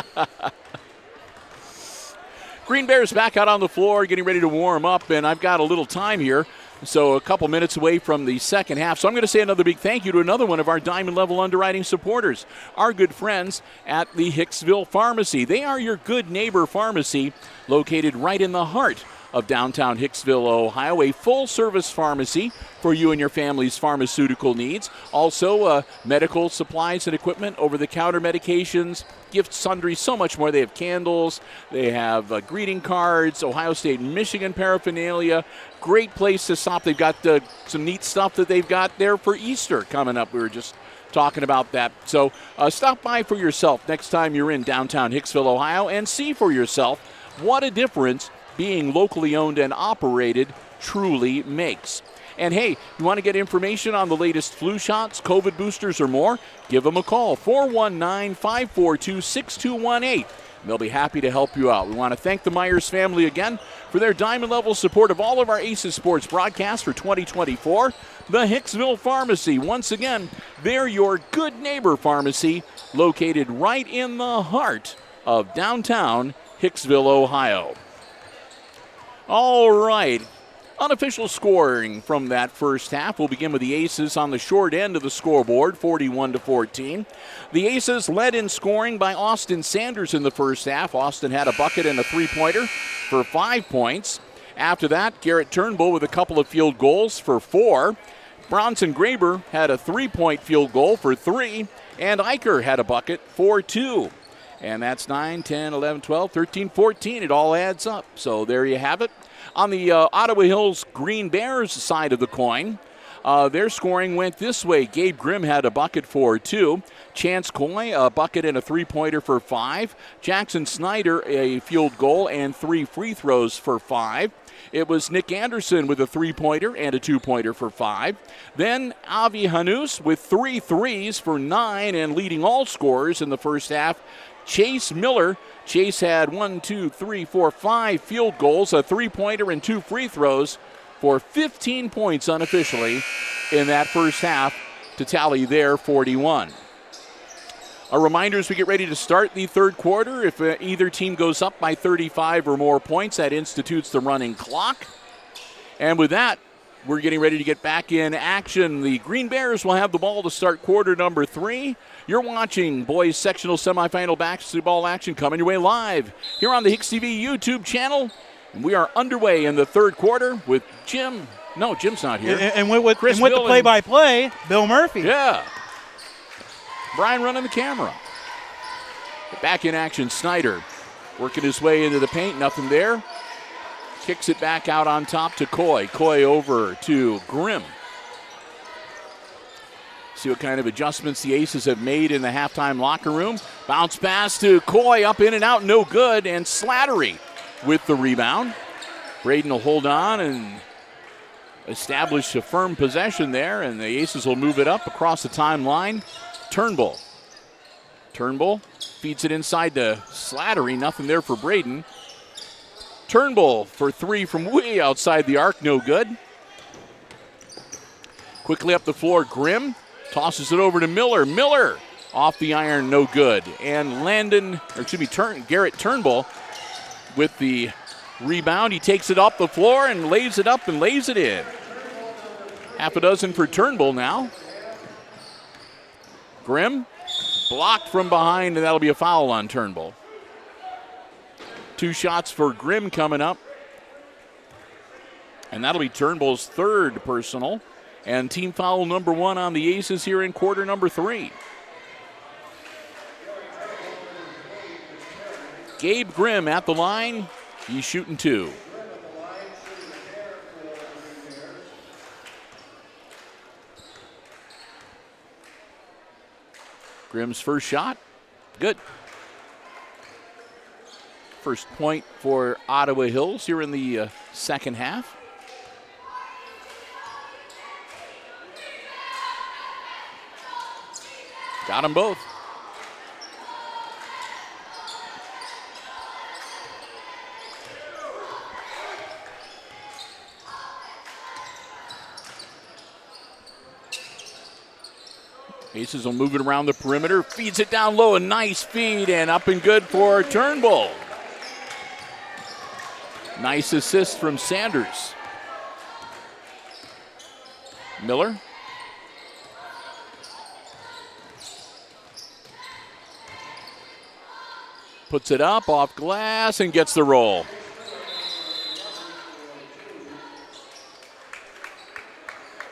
Green Bears back out on the floor, getting ready to warm up, and I've got a little time here. So a couple minutes away from the second half. So I'm going to say another big thank you to another one of our Diamond Level Underwriting supporters, our good friends at the Hicksville Pharmacy. They are your good neighbor pharmacy located right in the heart of downtown Hicksville, Ohio, a full-service pharmacy for you and your family's pharmaceutical needs. Also, medical supplies and equipment, over-the-counter medications, gift sundries, so much more. They have candles, they have greeting cards, Ohio State and Michigan paraphernalia. Great place to stop. They've got some neat stuff that they've got there for Easter coming up. We were just talking about that. So stop by for yourself next time you're in downtown Hicksville, Ohio, and see for yourself what a difference being locally owned and operated truly makes. And hey, you want to get information on the latest flu shots, COVID boosters, or more? Give them a call, 419-542-6218. They'll be happy to help you out. We want to thank the Myers family again for their diamond level support of all of our Aces Sports broadcasts for 2024. The Hicksville Pharmacy, once again, they're your good neighbor pharmacy located right in the heart of downtown Hicksville, Ohio. All right. Unofficial scoring from that first half. We'll begin with the Aces on the short end of the scoreboard, 41-14. The Aces led in scoring by Austin Sanders in the first half. Austin had a bucket and a three-pointer for 5 points. After that, Garrett Turnbull with a couple of field goals for 4. Bronson Graber had a 3-point field goal for 3. And Eicher had a bucket for 2. And that's 9, 10, 11, 12, 13, 14. It all adds up. So there you have it. On the Ottawa Hills Green Bears side of the coin, their scoring went this way. Gabe Grimm had a bucket for 2. Chance Coy, a bucket and a three-pointer for 5. Jackson Snyder, a field goal and 3 free throws for 5. It was Nick Anderson with a three-pointer and a two-pointer for 5. Then Avi Hanus with 3 threes for 9 and leading all scorers in the first half. Chase Miller. Chase had 5 field goals, a three-pointer, and 2 free throws for 15 points unofficially in that first half to tally their 41. A reminder as we get ready to start the third quarter, if either team goes up by 35 or more points, that institutes the running clock. And with that, we're getting ready to get back in action. The Green Bears will have the ball to start quarter number 3. You're watching boys sectional semifinal basketball action coming your way live here on the HIX-TV YouTube channel. And we are underway in the third quarter with Jim. No, Jim's not here. And with the play-by-play, Bill Murphy. Yeah. Brian running the camera. Back in action, Snyder working his way into the paint. Nothing there. Kicks it back out on top to Coy. Coy over to Grimm. See what kind of adjustments the Aces have made in the halftime locker room. Bounce pass to Coy, up, in, and out, no good. And Slattery with the rebound. Braden will hold on and establish a firm possession there, and the Aces will move it up across the timeline. Turnbull feeds it inside to Slattery. Nothing there for Braden. Turnbull for 3 from way outside the arc, no good. Quickly up the floor, Grimm tosses it over to Miller. Miller off the iron, no good. And Garrett Turnbull with the rebound. He takes it up the floor and lays it up and lays it in. Half a dozen for Turnbull now. Grimm blocked from behind, and that'll be a foul on Turnbull. 2 shots for Grimm coming up. And that'll be Turnbull's third personal. And team foul number 1 on the Aces here in quarter number 3. Gabe Grimm at the line. He's shooting 2. Grimm's first shot, good. First point for Ottawa Hills here in the second half. Got them both. Aces will move it around the perimeter, feeds it down low, a nice feed, and up and good for Turnbull. Nice assist from Sanders. Miller. Puts it up off glass and gets the roll.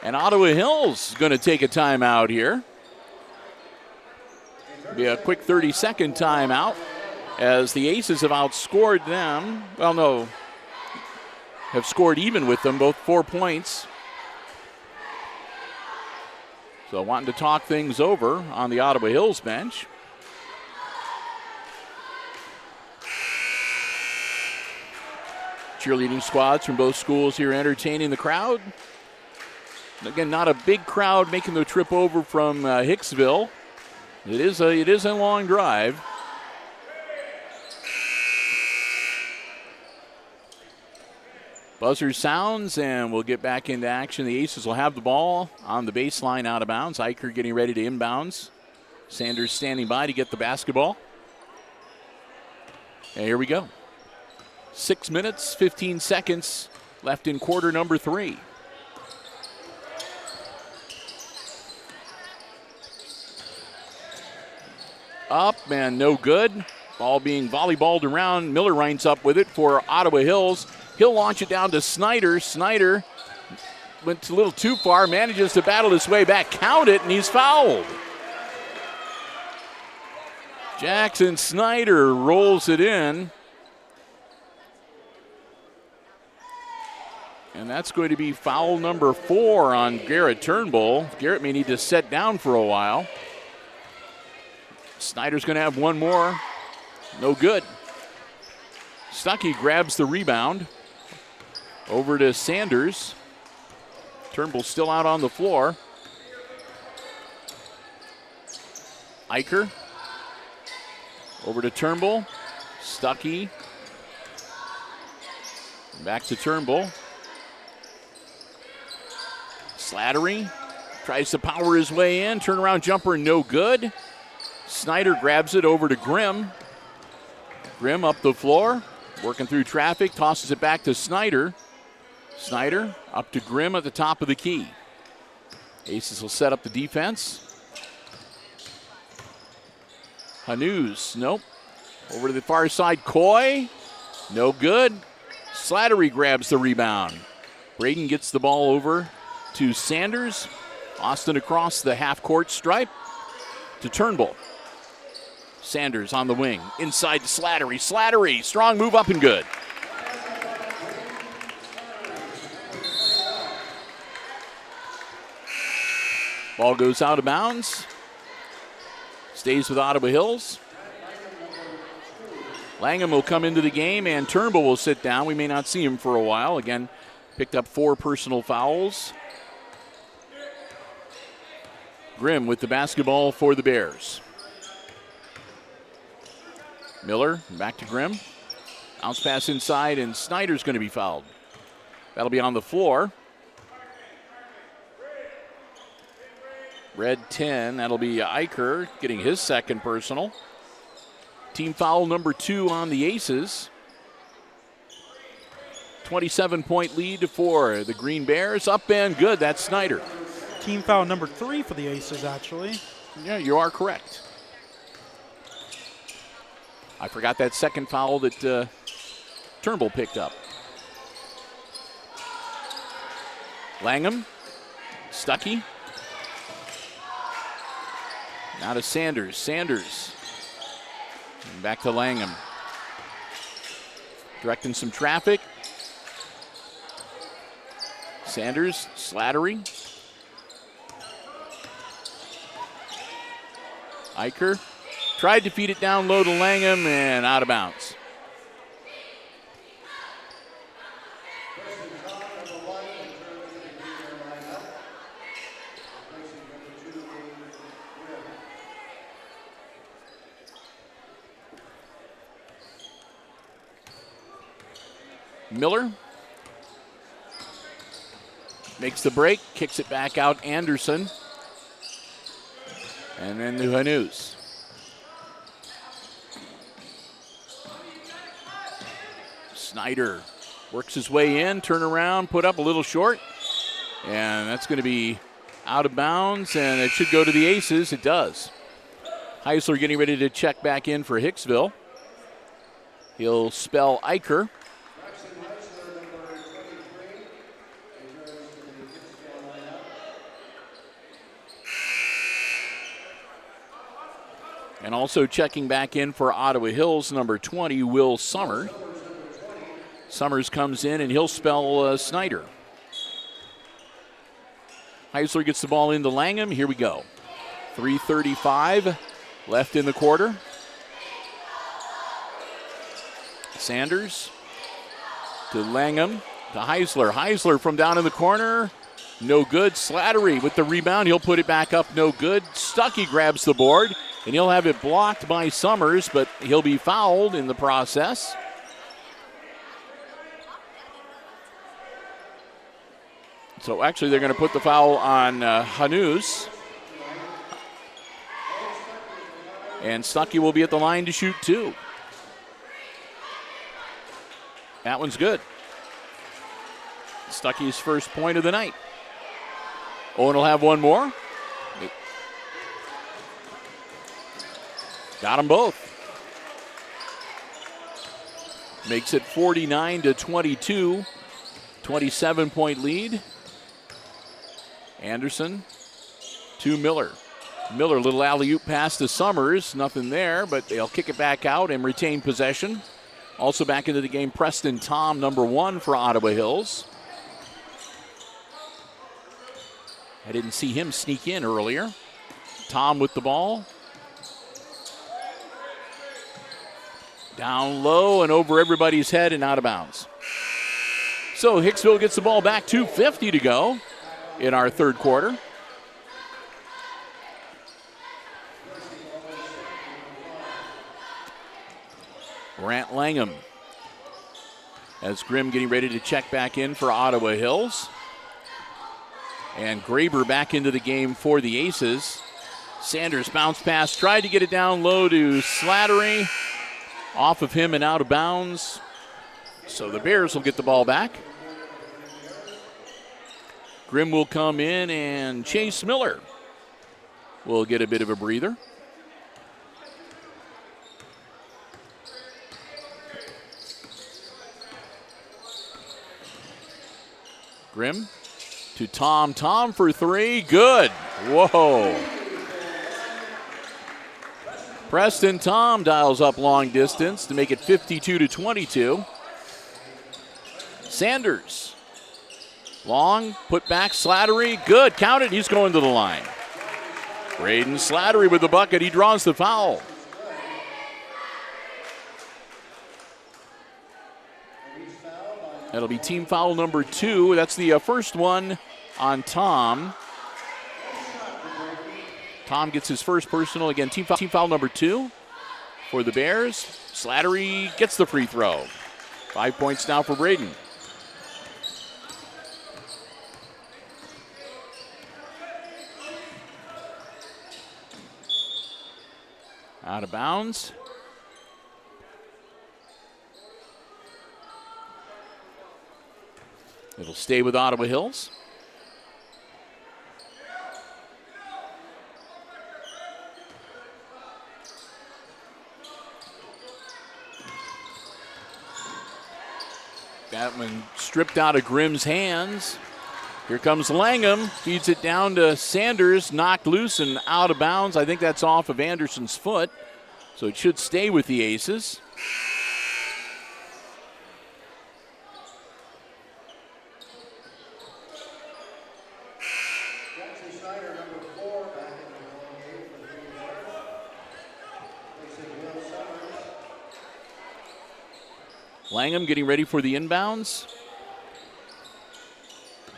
And Ottawa Hills going to take a timeout here. Be a quick 30-second timeout as the Aces have outscored them. Well, no, have scored even with them, both 4 points. So wanting to talk things over on the Ottawa Hills bench. Cheerleading squads from both schools here entertaining the crowd. Again, not a big crowd making the trip over from Hicksville. It is a long drive. Buzzer sounds, and we'll get back into action. The Aces will have the ball on the baseline out of bounds. Eicher getting ready to inbounds. Sanders standing by to get the basketball. And here we go. 6 minutes, 15 seconds left in quarter number 3. Up and no good. Ball being volleyballed around. Miller winds up with it for Ottawa Hills. He'll launch it down to Snyder. Snyder went a little too far, manages to battle his way back. Count it, and he's fouled. Jackson Snyder rolls it in. And that's going to be foul number 4 on Garrett Turnbull. Garrett may need to sit down for a while. Snyder's going to have one more. No good. Stuckey grabs the rebound. Over to Sanders. Turnbull still out on the floor. Eicher. Over to Turnbull. Stuckey. Back to Turnbull. Slattery tries to power his way in. Turnaround jumper, no good. Snyder grabs it over to Grimm. Grimm up the floor, working through traffic, tosses it back to Snyder. Snyder up to Grimm at the top of the key. Aces will set up the defense. Hanuz, nope. Over to the far side, Coy, no good. Slattery grabs the rebound. Braden gets the ball over to Sanders. Austin across the half-court stripe to Turnbull. Sanders on the wing, inside to Slattery. Slattery, strong move up and good. Ball goes out of bounds. Stays with Ottawa Hills. Langham will come into the game, and Turnbull will sit down. We may not see him for a while. Again, picked up 4 personal fouls. Grimm with the basketball for the Bears. Miller back to Grimm. Bounce pass inside, and Snyder's going to be fouled. That'll be on the floor. Red 10, that'll be Eicher getting his second personal. Team foul number 2 on the Aces. 27-point lead for the Green Bears. Up and good, that's Snyder. Team foul number 3 for the Aces, actually. Yeah, you are correct. I forgot that second foul that Turnbull picked up. Langham. Stuckey. Now to Sanders. Sanders. And back to Langham. Directing some traffic. Sanders, Slattery. Eicher tried to feed it down low to Langham and out of bounds. Miller makes the break, kicks it back out. Anderson. And then to Hanus. Snyder works his way in, turn around, put up a little short. And that's going to be out of bounds, and it should go to the Aces. It does. Heisler getting ready to check back in for Hicksville. He'll spell Eicher. And also checking back in for Ottawa Hills, number 20, Will Summers. Summers comes in and he'll spell Snyder. Heisler gets the ball into Langham. Here we go. 3:35 left in the quarter. Sanders to Langham to Heisler. Heisler from down in the corner. No good. Slattery with the rebound. He'll put it back up. No good. Stuckey grabs the board. And he'll have it blocked by Summers, but he'll be fouled in the process. So actually they're going to put the foul on Hanus. And Stuckey will be at the line to shoot 2. That one's good. Stuckey's first point of the night. Owen will have one more. Got them both. Makes it 49-22. 27-point lead. Anderson to Miller. Miller, little alley-oop pass to Summers. Nothing there, but they'll kick it back out and retain possession. Also back into the game, Preston Tom, number 1 for Ottawa Hills. I didn't see him sneak in earlier. Tom with the ball. Down low and over everybody's head and out of bounds. So Hicksville gets the ball back, 2:50 to go in our third quarter. Grant Langham as Grimm getting ready to check back in for Ottawa Hills. And Graber back into the game for the Aces. Sanders bounce pass, tried to get it down low to Slattery. Off of him and out of bounds. So the Bears will get the ball back. Grimm will come in and Chase Miller will get a bit of a breather. Grimm to Tom. Tom for 3. Good. Whoa. Preston Tom dials up long distance to make it 52-22. Sanders. Long, put back, Slattery. Good, count it, he's going to the line. Braden Slattery with the bucket, he draws the foul. That'll be team foul number 2. That's the first one on Tom. Tom gets his first personal. Again, team foul number 2 for the Bears. Slattery gets the free throw. 5 points now for Braden. Out of bounds. It'll stay with Ottawa Hills. That one stripped out of Grimm's hands. Here comes Langham, feeds it down to Sanders, knocked loose and out of bounds. I think that's off of Anderson's foot, so it should stay with the Aces. Langham getting ready for the inbounds.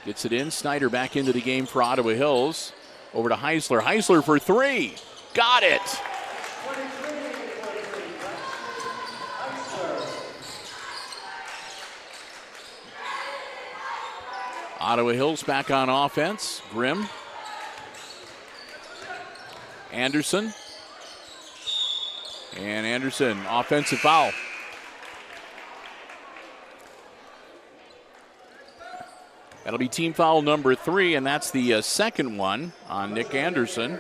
Gets it in. Snyder back into the game for Ottawa Hills. Over to Heisler. Heisler for three. Got it. Ottawa Hills back on offense. Grimm. Anderson. And Anderson, offensive foul. That'll be team foul number 3, and that's the second one on Nick Anderson.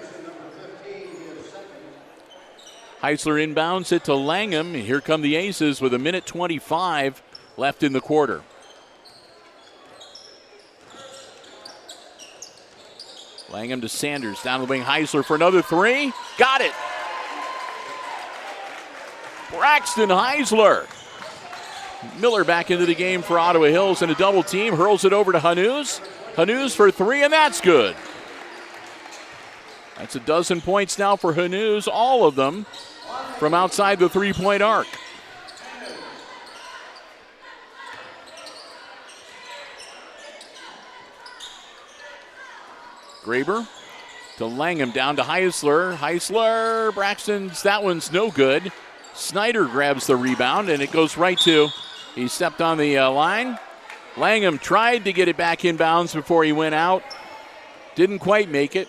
Heisler inbounds it to Langham. Here come the Aces with 1:25 left in the quarter. Langham to Sanders, down the wing. Heisler for another three. Got it. Braxton Heisler. Miller back into the game for Ottawa Hills in a double team. Hurls it over to Hanuz. Hanuz for three, and that's good. That's 12 points now for Hanuz, all of them from outside the three-point arc. Graber to Langham, down to Heisler. Heisler, Braxton's, that one's no good. Snyder grabs the rebound, and it goes right to, he stepped on the line. Langham tried to get it back inbounds before he went out. Didn't quite make it.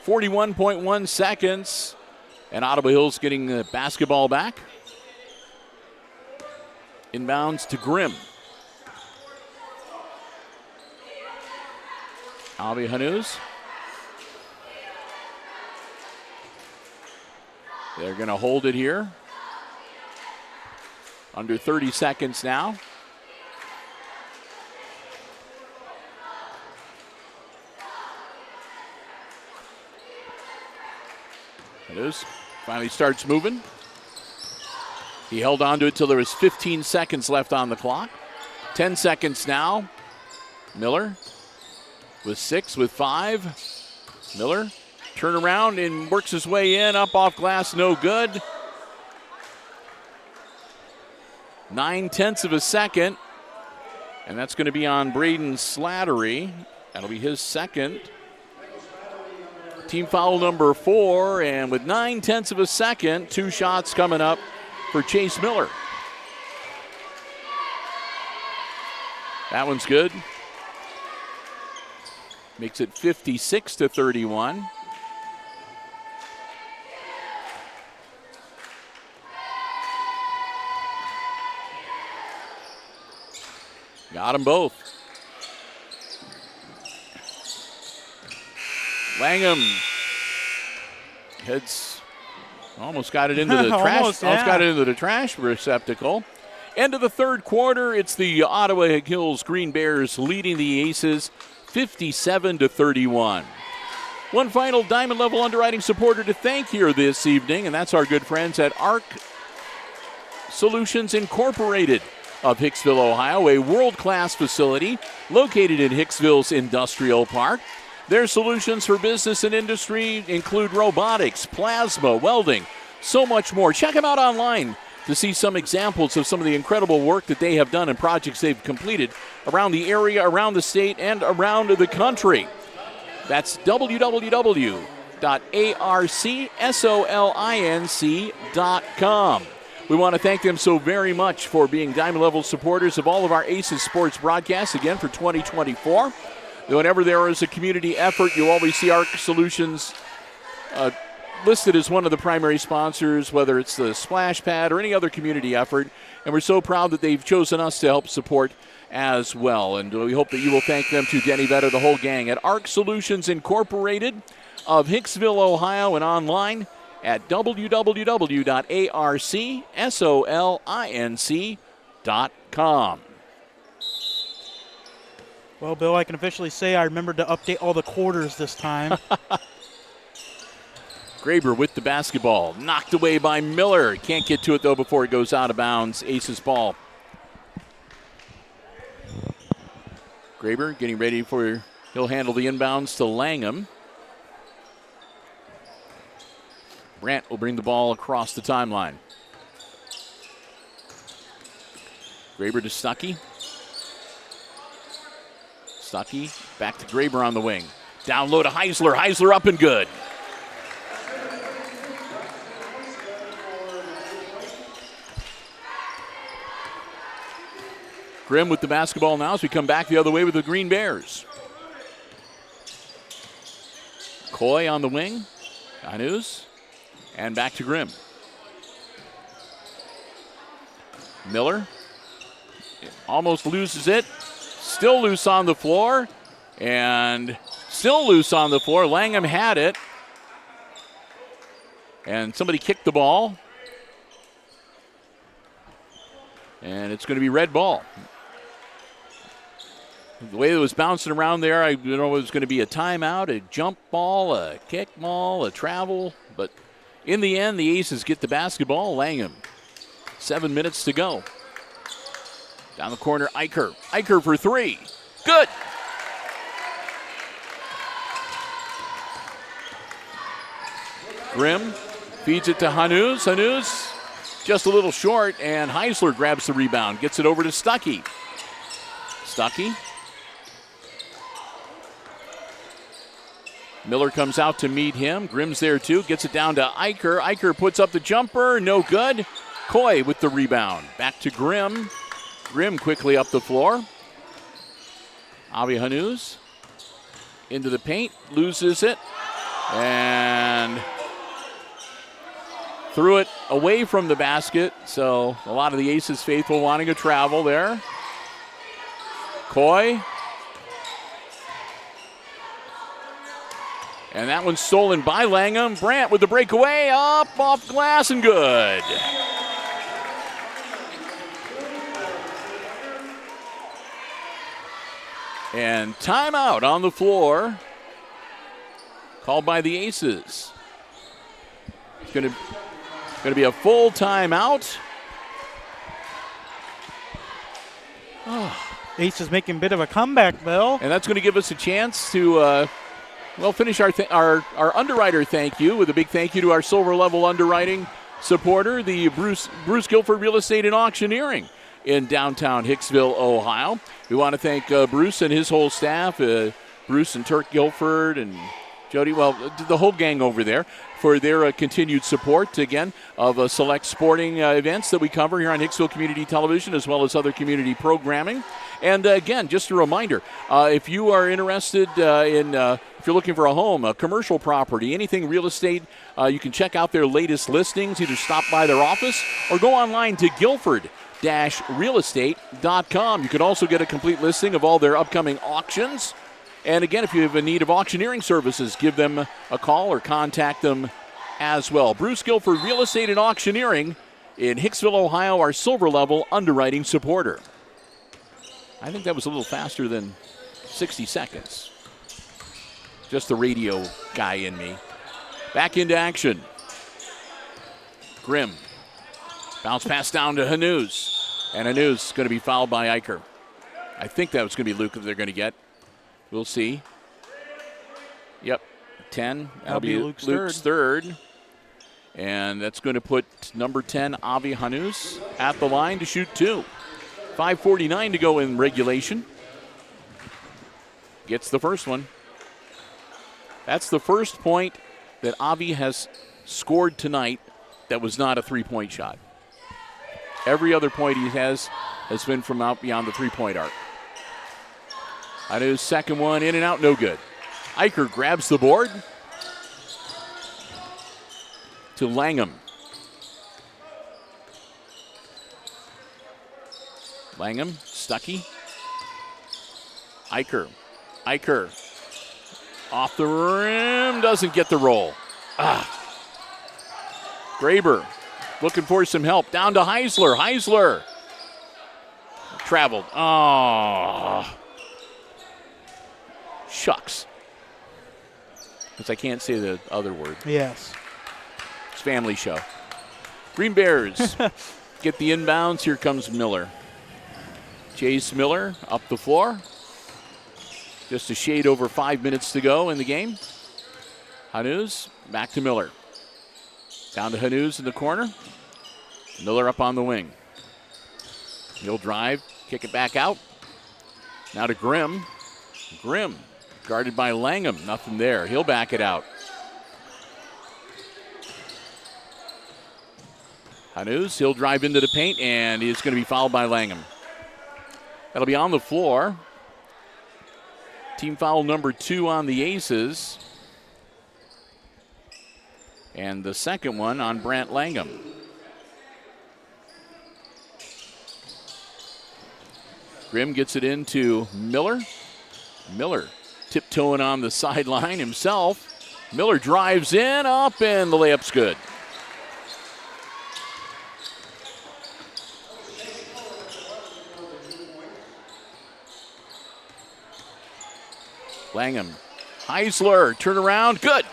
41.1 seconds, and Ottawa Hills getting the basketball back. Inbounds to Grimm. Albi Hanuz. They're going to hold it here. Under 30 seconds now. It is. Finally starts moving. He held on to it till there was 15 seconds left on the clock. 10 seconds now. Miller with 6, with 5. Miller turn around and works his way in, up off glass, no good. 9/10 of a second, and that's going to be on Braden Slattery. That'll be his second. Team foul number 4, and with 9/10 of a second, 2 shots coming up for Chase Miller. That one's good. Makes it 56-31. Got them both. Langham heads, almost got it into the trash. Almost got it into the trash receptacle. End of the third quarter. It's the Ottawa Hills Green Bears leading the Aces 57-31. One final diamond level underwriting supporter to thank here this evening, and that's our good friends at ARC Solutions Incorporated of Hicksville, Ohio, a world-class facility located in Hicksville's Industrial Park. Their solutions for business and industry include robotics, plasma, welding, so much more. Check them out online to see some examples of some of the incredible work that they have done and projects they've completed around the area, around the state, and around the country. That's www.arcsolinc.com. We want to thank them so very much for being diamond level supporters of all of our Aces sports broadcasts again for 2024. Whenever there is a community effort, you always see ARC Solutions listed as one of the primary sponsors, whether it's the Splash Pad or any other community effort. And we're so proud that they've chosen us to help support as well. And we hope that you will thank them too, Denny Vetter, the whole gang at ARC Solutions Incorporated of Hicksville, Ohio, and online at www.arcsolinc.com. Well, Bill, I can officially say I remembered to update all the quarters this time. Graber with the basketball. Knocked away by Miller. Can't get to it, though, before it goes out of bounds. Aces ball. Graber getting ready for, he'll handle the inbounds to Langham. Brandt will bring the ball across the timeline. Graber to Stuckey. Stuckey back to Graber on the wing. Down low to Heisler. Heisler up and good. Grimm with the basketball now as we come back the other way with the Green Bears. Coy on the wing. Anus. And back to Grimm. Miller almost loses it. Still loose on the floor. And still loose on the floor. Langham had it. And somebody kicked the ball. And it's going to be red ball. The way it was bouncing around there, I didn't know it was going to be a timeout, a jump ball, a kick ball, a travel. But in the end, the Aces get the basketball. Langham, 7 minutes to go. Down the corner, Eicher. Eicher for three. Good. Grimm feeds it to Hanus. Hanus just a little short, and Heisler grabs the rebound. Gets it over to Stuckey. Stuckey. Miller comes out to meet him. Grimm's there too. Gets it down to Eicher. Eicher puts up the jumper. No good. Coy with the rebound. Back to Grimm. Grimm quickly up the floor. Avi Hanus into the paint. Loses it. And threw it away from the basket. So a lot of the Aces faithful wanting to travel there. Coy. And that one's stolen by Langham. Brandt with the breakaway, up off glass and good. And timeout on the floor, called by the Aces. It's going to be a full timeout. Aces making a bit of a comeback, Bill. And that's going to give us a chance to finish our underwriter thank you with a big thank you to our silver level underwriting supporter, the Bruce Guilford Real Estate and Auctioneering in downtown Hicksville, Ohio. We want to thank Bruce and his whole staff, Bruce and Turk Guilford and Jody, the whole gang over there, for their continued support, again, of select sporting events that we cover here on Hicksville Community Television, as well as other community programming. And again, just a reminder, if you are interested if you're looking for a home, a commercial property, anything real estate, you can check out their latest listings. Either stop by their office or go online to guilford-realestate.com. You can also get a complete listing of all their upcoming auctions. And again, if you have a need of auctioneering services, give them a call or contact them as well. Bruce Guilford Real Estate and Auctioneering in Hicksville, Ohio, our silver level underwriting supporter. I think that was a little faster than 60 seconds. Just the radio guy in me. Back into action. Grimm. Bounce pass down to Hanus. And Hanus going to be fouled by Eicher. I think that was going to be Luke that they're going to get. We'll see. Yep, 10. That'll be Luke's third. And that's going to put number 10, Avi Hanus, at the line to shoot two. 5:49 to go in regulation. Gets the first one. That's the first point that Avi has scored tonight that was not a three-point shot. Every other point he has been from out beyond the three-point arc. Hanus' second one, in and out, no good. Eicher grabs the board to Langham. Langham, Stuckey. Eicher. Off the rim, doesn't get the roll. Graber looking for some help. Down to Heisler. Heisler traveled. shucks. Because I can't say the other word. Yes. It's family show. Green Bears get the inbounds. Here comes Miller. Chase Miller up the floor. Just a shade over 5 minutes to go in the game. Hanuz back to Miller. Down to Hanuz in the corner. Miller up on the wing. He'll drive, kick it back out. Now to Grimm. Grimm guarded by Langham. Nothing there. He'll back it out. Hanuz, he'll drive into the paint, and he's going to be fouled by Langham. That'll be on the floor. Team foul number 2 on the Aces. And the second one on Brant Langham. Grimm gets it into Miller. Miller tiptoeing on the sideline himself. Miller drives in, up, and the layup's good. Langham. Heisler, turn around, good.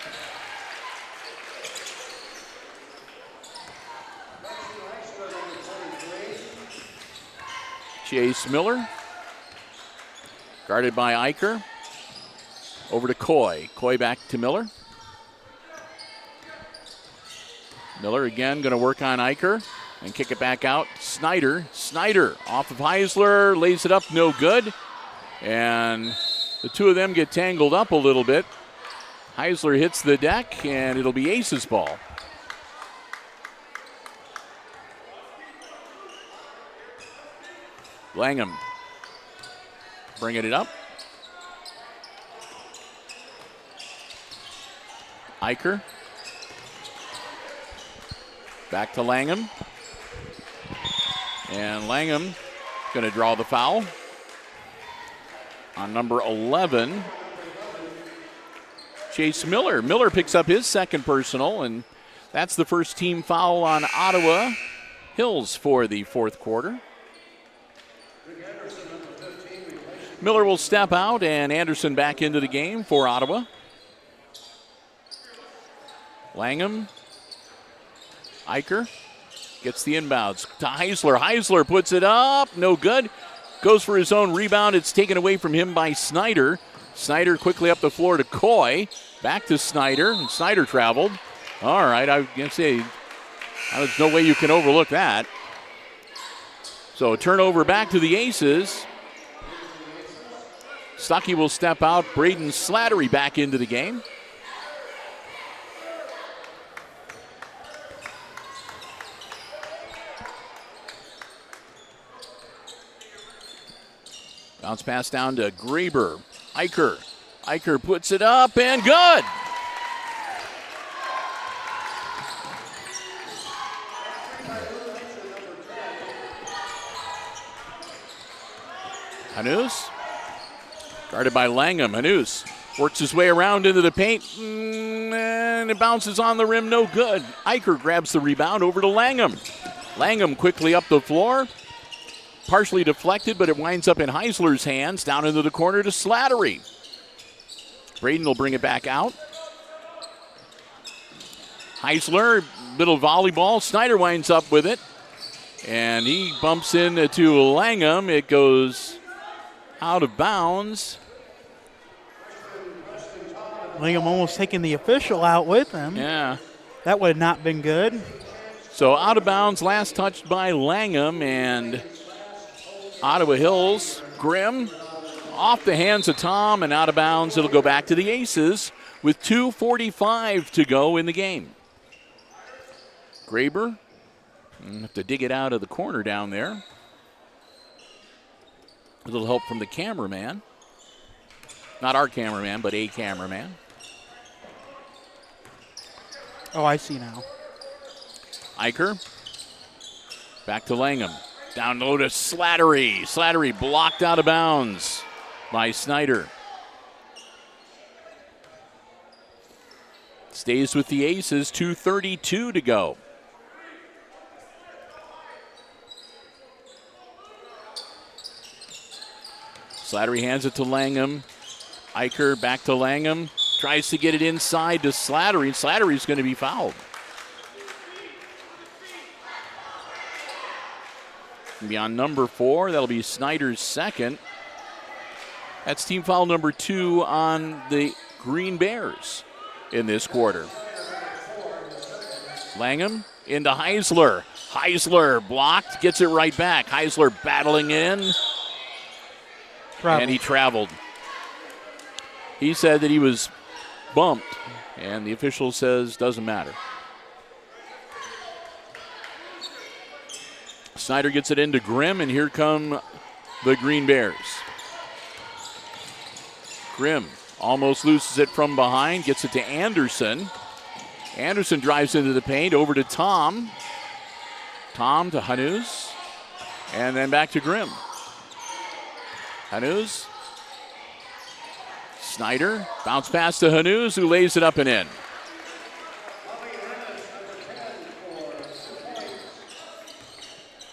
Chase Miller, guarded by Eicher. Over to Coy. Coy back to Miller. Miller again going to work on Eicher and kick it back out. Snyder. Snyder off of Heisler, lays it up, no good. And the two of them get tangled up a little bit. Heisler hits the deck, and it'll be Ace's ball. Langham bringing it up. Eicher. Back to Langham. And Langham going to draw the foul on number 11. Chase Miller. Miller picks up his second personal, and that's the first team foul on Ottawa Hills for the fourth quarter. Miller will step out, and Anderson back into the game for Ottawa. Langham. Eicher gets the inbounds to Heisler. Heisler puts it up, no good. Goes for his own rebound. It's taken away from him by Snyder. Snyder quickly up the floor to Coy. Back to Snyder, and Snyder traveled. All right, I was going to say, there's no way you can overlook that. So a turnover back to the Aces. Stuckey will step out. Braden Slattery back into the game. Bounce pass down to Graber. Eicher. Eicher puts it up and good. Hanuz. Guarded by Langham. Hanuz works his way around into the paint. And it bounces on the rim. No good. Eicher grabs the rebound over to Langham. Langham quickly up the floor. Partially deflected, but it winds up in Heisler's hands. Down into the corner to Slattery. Braden will bring it back out. Heisler, little volleyball. Snyder winds up with it. And he bumps into Langham. It goes out of bounds. Langham almost taking the official out with him. Yeah. That would have not been good. So out of bounds, last touched by Langham, and Ottawa Hills. Grimm off the hands of Tom and out of bounds. It'll go back to the Aces with 2:45 to go in the game. Graber, have to dig it out of the corner down there. A little help from the cameraman. Not our cameraman, but a cameraman. Oh, I see now. Eicher. Back to Langham. Down low to Slattery. Slattery blocked out of bounds by Snyder. Stays with the Aces, 2:32 to go. Slattery hands it to Langham. Eicher back to Langham. Tries to get it inside to Slattery. Slattery's going to be fouled. Be on number 4. That'll be Snyder's second. That's team foul number 2 on the Green Bears in this quarter. Langham into Heisler. Heisler blocked, gets it right back. Heisler battling in. And he traveled. He said that he was bumped, and the official says doesn't matter. Snyder gets it into Grimm, and here come the Green Bears. Grimm almost loses it from behind, gets it to Anderson. Anderson drives into the paint, over to Tom. Tom to Hanuz, and then back to Grimm. Hanuz. Snyder, bounce pass to Hanuz, who lays it up and in.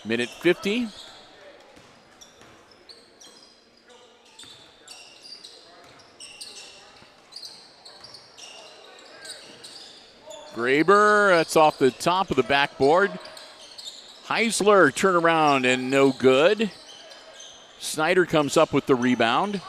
Minute 50. Graber, that's off the top of the backboard. Heisler, turn around and no good. Snyder comes up with the rebound.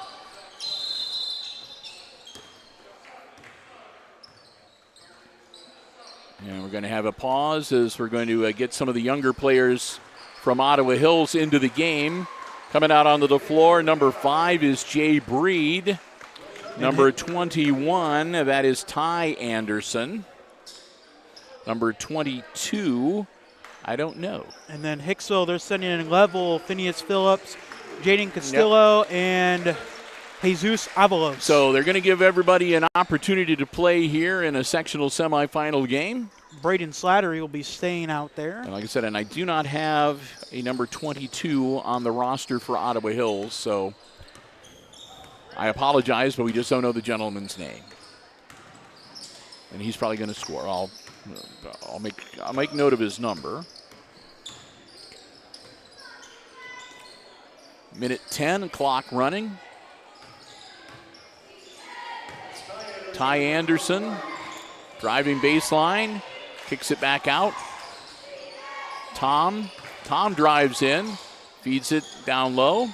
And we're going to have a pause as we're going to get some of the younger players from Ottawa Hills into the game. Coming out onto the floor, number 5 is Jay Breed. Number 21, that is Ty Anderson. Number 22, I don't know. And then Hicksville, they're sending in level Phineas Phillips, Jaden Castillo, and Jesus Avalos. So they're going to give everybody an opportunity to play here in a sectional semifinal game. Braden Slattery will be staying out there. And like I said, and I do not have a number 22 on the roster for Ottawa Hills, so I apologize, but we just don't know the gentleman's name. And he's probably going to score. I'll make note of his number. Minute 10, clock running. Ty Anderson driving baseline, kicks it back out. Tom drives in, feeds it down low,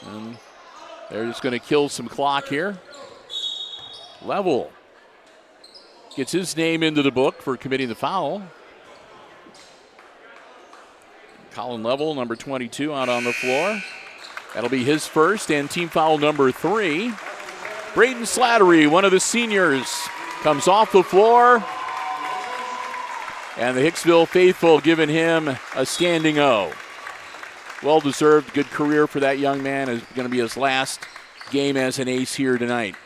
and they're just going to kill some clock here. Level gets his name into the book for committing the foul. Colin Level, number 22, out on the floor. That'll be his first and team foul number 3. Braden Slattery, one of the seniors, comes off the floor. And the Hicksville faithful giving him a standing O. Well-deserved, good career for that young man. It's going to be his last game as an ace here tonight.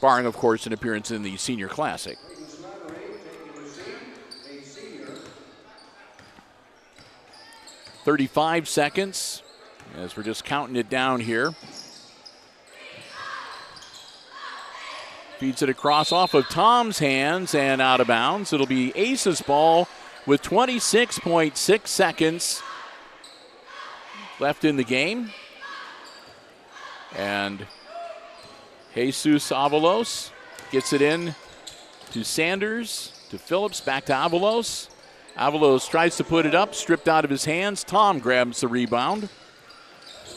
Barring, of course, an appearance in the Senior Classic. 35 seconds as we're just counting it down here. Feeds it across off of Tom's hands and out of bounds. It'll be Ace's ball with 26.6 seconds left in the game. And Jesus Avalos gets it in to Sanders, to Phillips, back to Avalos. Avalos tries to put it up, stripped out of his hands. Tom grabs the rebound.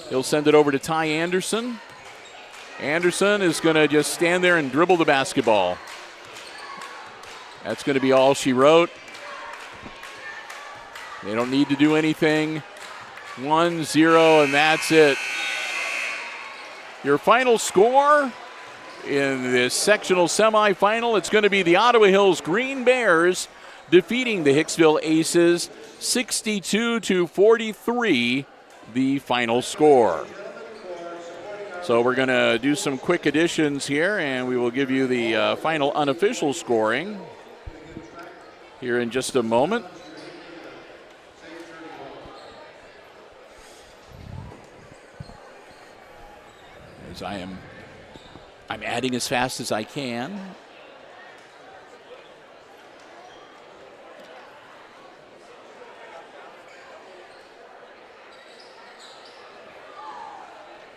He'll send it over to Ty Anderson. Anderson is going to just stand there and dribble the basketball. That's going to be all she wrote. They don't need to do anything. 1-0, and that's it. Your final score in this sectional semifinal, it's going to be the Ottawa Hills Green Bears defeating the Hicksville Aces 62-43, the final score. So we're going to do some quick additions here, and we will give you the final unofficial scoring here in just a moment. As I'm adding as fast as I can.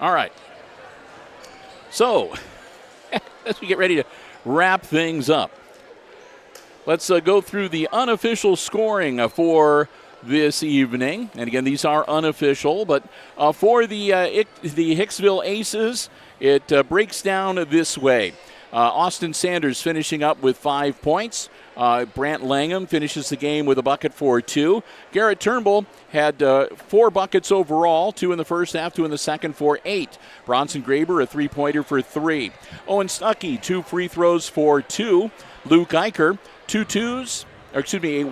All right. So, as we get ready to wrap things up, let's go through the unofficial scoring for this evening. And again, these are unofficial, but for the Hicksville Aces, it breaks down this way. Austin Sanders finishing up with 5 points. Brant Langham finishes the game with a bucket for 2. Garrett Turnbull had 4 buckets overall, 2 in the first half, 2 in the second for 8. Bronson Graber, a 3-pointer for 3. Owen Stuckey, 2 free throws for 2. Luke Eicher,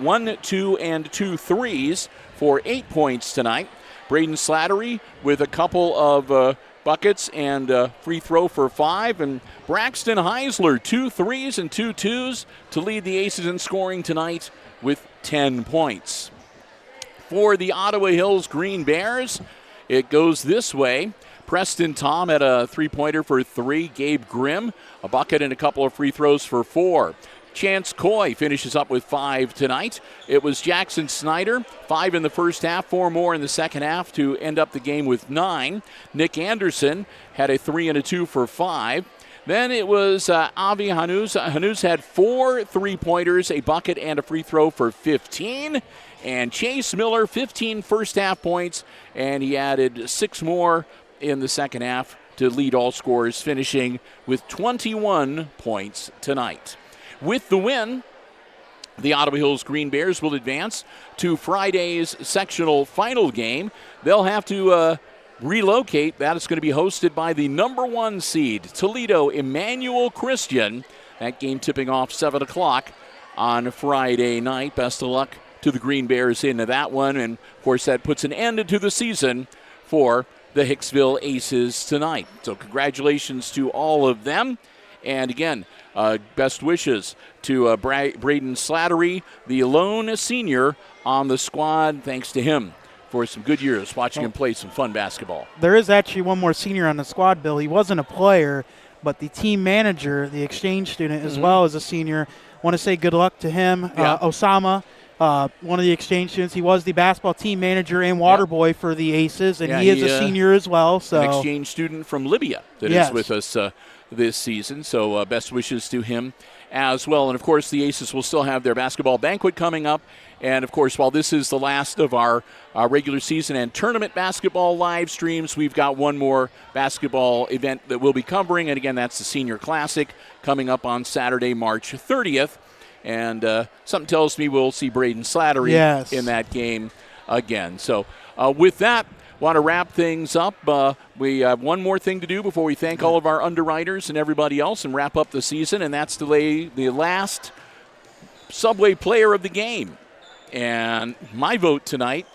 1, 2, and 2 threes for 8 points tonight. Braden Slattery with a couple of buckets and free throw for 5. And Braxton Heisler, 2 threes and 2 twos to lead the Aces in scoring tonight with 10 points. For the Ottawa Hills Green Bears, it goes this way. Preston Tom had a 3-pointer for 3. Gabe Grimm, a bucket and a couple of free throws for 4. Chance Coy finishes up with 5 tonight. It was Jackson Snyder, 5 in the first half, 4 more in the second half to end up the game with 9. Nick Anderson had a 3 and a 2 for 5. Then it was Avi Hanuz. Hanuz had 4 3-pointers, a bucket, and a free throw for 15. And Chase Miller, 15 first half points, and he added 6 more in the second half to lead all scorers, finishing with 21 points tonight. With the win, the Ottawa Hills Green Bears will advance to Friday's sectional final game. They'll have to relocate. That is going to be hosted by the number 1 seed, Toledo Emmanuel Christian. That game tipping off 7 o'clock on Friday night. Best of luck to the Green Bears into that one. And, of course, that puts an end to the season for the Hicksville Aces tonight. So congratulations to all of them. And, again, best wishes to Braden Slattery, the lone senior on the squad. Thanks to him for some good years watching him play some fun basketball. There is actually one more senior on the squad, Bill. He wasn't a player, but the team manager, the exchange student, as well as a senior. Want to say good luck to him. Yeah. Osama, one of the exchange students. He was the basketball team manager and water boy for the Aces, and he is a senior as well. So an exchange student from Libya that is with us this season, so best wishes to him as well. And, of course, the Aces will still have their basketball banquet coming up. And, of course, while this is the last of our regular season and tournament basketball live streams, we've got one more basketball event that we'll be covering. And, again, that's the Senior Classic coming up on Saturday, March 30th. And something tells me we'll see Braden Slattery in that game again. So with that, want to wrap things up. We have one more thing to do before we thank all of our underwriters and everybody else and wrap up the season, and that's to lay the last Subway player of the game. And my vote tonight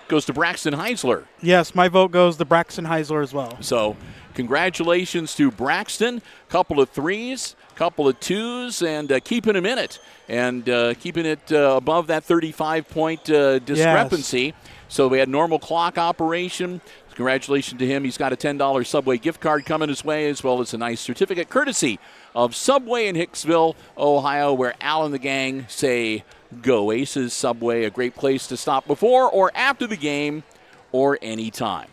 goes to Braxton Heisler. Yes, my vote goes to Braxton Heisler as well. So congratulations to Braxton. Couple of threes, couple of twos, and keeping him in it. And keeping it above that 35-point discrepancy. Yes. So we had normal clock operation. Congratulations to him. He's got a $10 Subway gift card coming his way, as well as a nice certificate courtesy of Subway in Hicksville, Ohio, where Al and the gang say, go Aces. Subway, a great place to stop before or after the game or any time.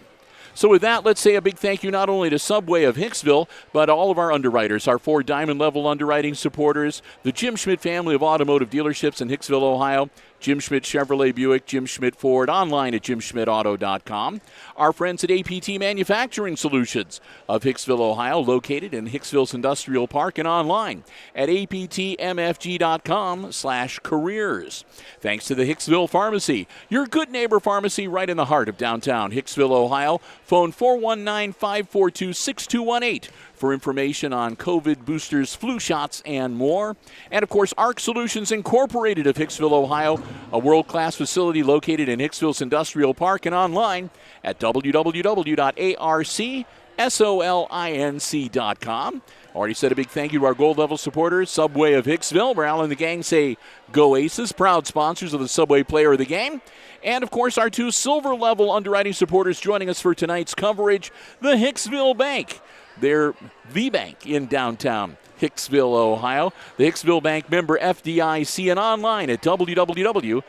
So with that, let's say a big thank you not only to Subway of Hicksville, but all of our underwriters, our 4 diamond-level underwriting supporters, the Jim Schmidt family of automotive dealerships in Hicksville, Ohio, Jim Schmidt Chevrolet Buick, Jim Schmidt Ford, online at jimschmidtauto.com. Our friends at APT Manufacturing Solutions of Hicksville, Ohio, located in Hicksville's Industrial Park and online at aptmfg.com/careers. Thanks to the Hicksville Pharmacy, your good neighbor pharmacy right in the heart of downtown Hicksville, Ohio. Phone 419-542-6218 for information on COVID boosters, flu shots, and more. And, of course, ARC Solutions Incorporated of Hicksville, Ohio, a world-class facility located in Hicksville's Industrial Park and online at www.arcsolinc.com. Already said a big thank you to our gold-level supporters, Subway of Hicksville, where Al and the gang say, go Aces, proud sponsors of the Subway Player of the Game. And, of course, our 2 silver-level underwriting supporters joining us for tonight's coverage, the Hicksville Bank. They're the bank in downtown Hicksville, Ohio. The Hicksville Bank member FDIC and online at www.thb.bank.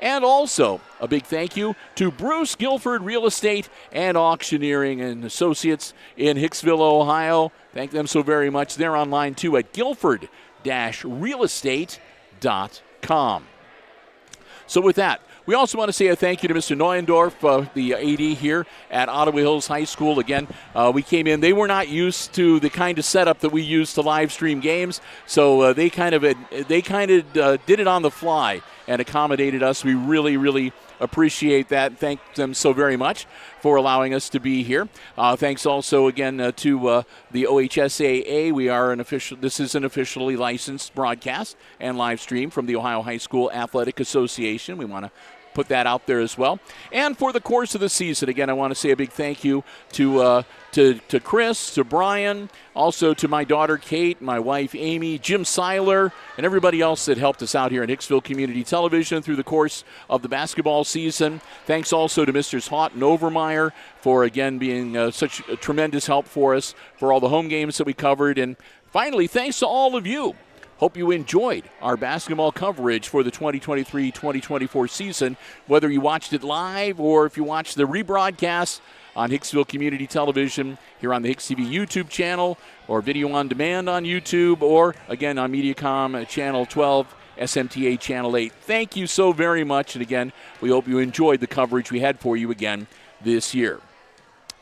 And also a big thank you to Bruce Guilford Real Estate and Auctioneering and Associates in Hicksville, Ohio. Thank them so very much. They're online too at guilford-realestate.com. So with that, we also want to say a thank you to Mr. Neuendorf, the AD here at Ottawa Hills High School. Again, we came in. They were not used to the kind of setup that we use to live stream games, so they kind of did it on the fly and accommodated us. We really, really appreciate that. Thank them so very much for allowing us to be here. Thanks also again to the OHSAA. We are this is an officially licensed broadcast and live stream from the Ohio High School Athletic Association. We want to put that out there as well. And for the course of the season, again, I want to say a big thank you to Chris, to Brian, also to my daughter Kate, my wife Amy, Jim Seiler, and everybody else that helped us out here at Hicksville Community Television through the course of the basketball season. Thanks also to Mr. Haught and Overmeyer for, again, being such a tremendous help for us for all the home games that we covered. And finally, thanks to all of you. Hope you enjoyed our basketball coverage for the 2023-2024 season, whether you watched it live or if you watched the rebroadcast on Hicksville Community Television here on the HIX-TV YouTube channel or video on demand on YouTube or, again, on Mediacom Channel 12, SMTA Channel 8. Thank you so very much, and again, we hope you enjoyed the coverage we had for you again this year.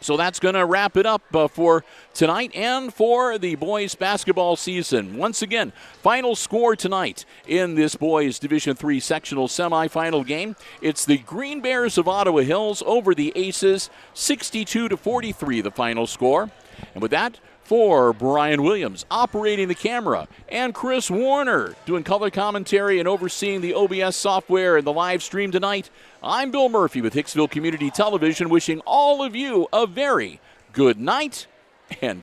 So that's going to wrap it up for tonight and for the boys basketball season. Once again, final score tonight in this boys Division III sectional semifinal game. It's the Green Bears of Ottawa Hills over the Aces, 62-43 the final score. And with that, for Brian Williams operating the camera and Chris Warner doing color commentary and overseeing the OBS software and the live stream tonight, I'm Bill Murphy with Hicksville Community Television, wishing all of you a very good night and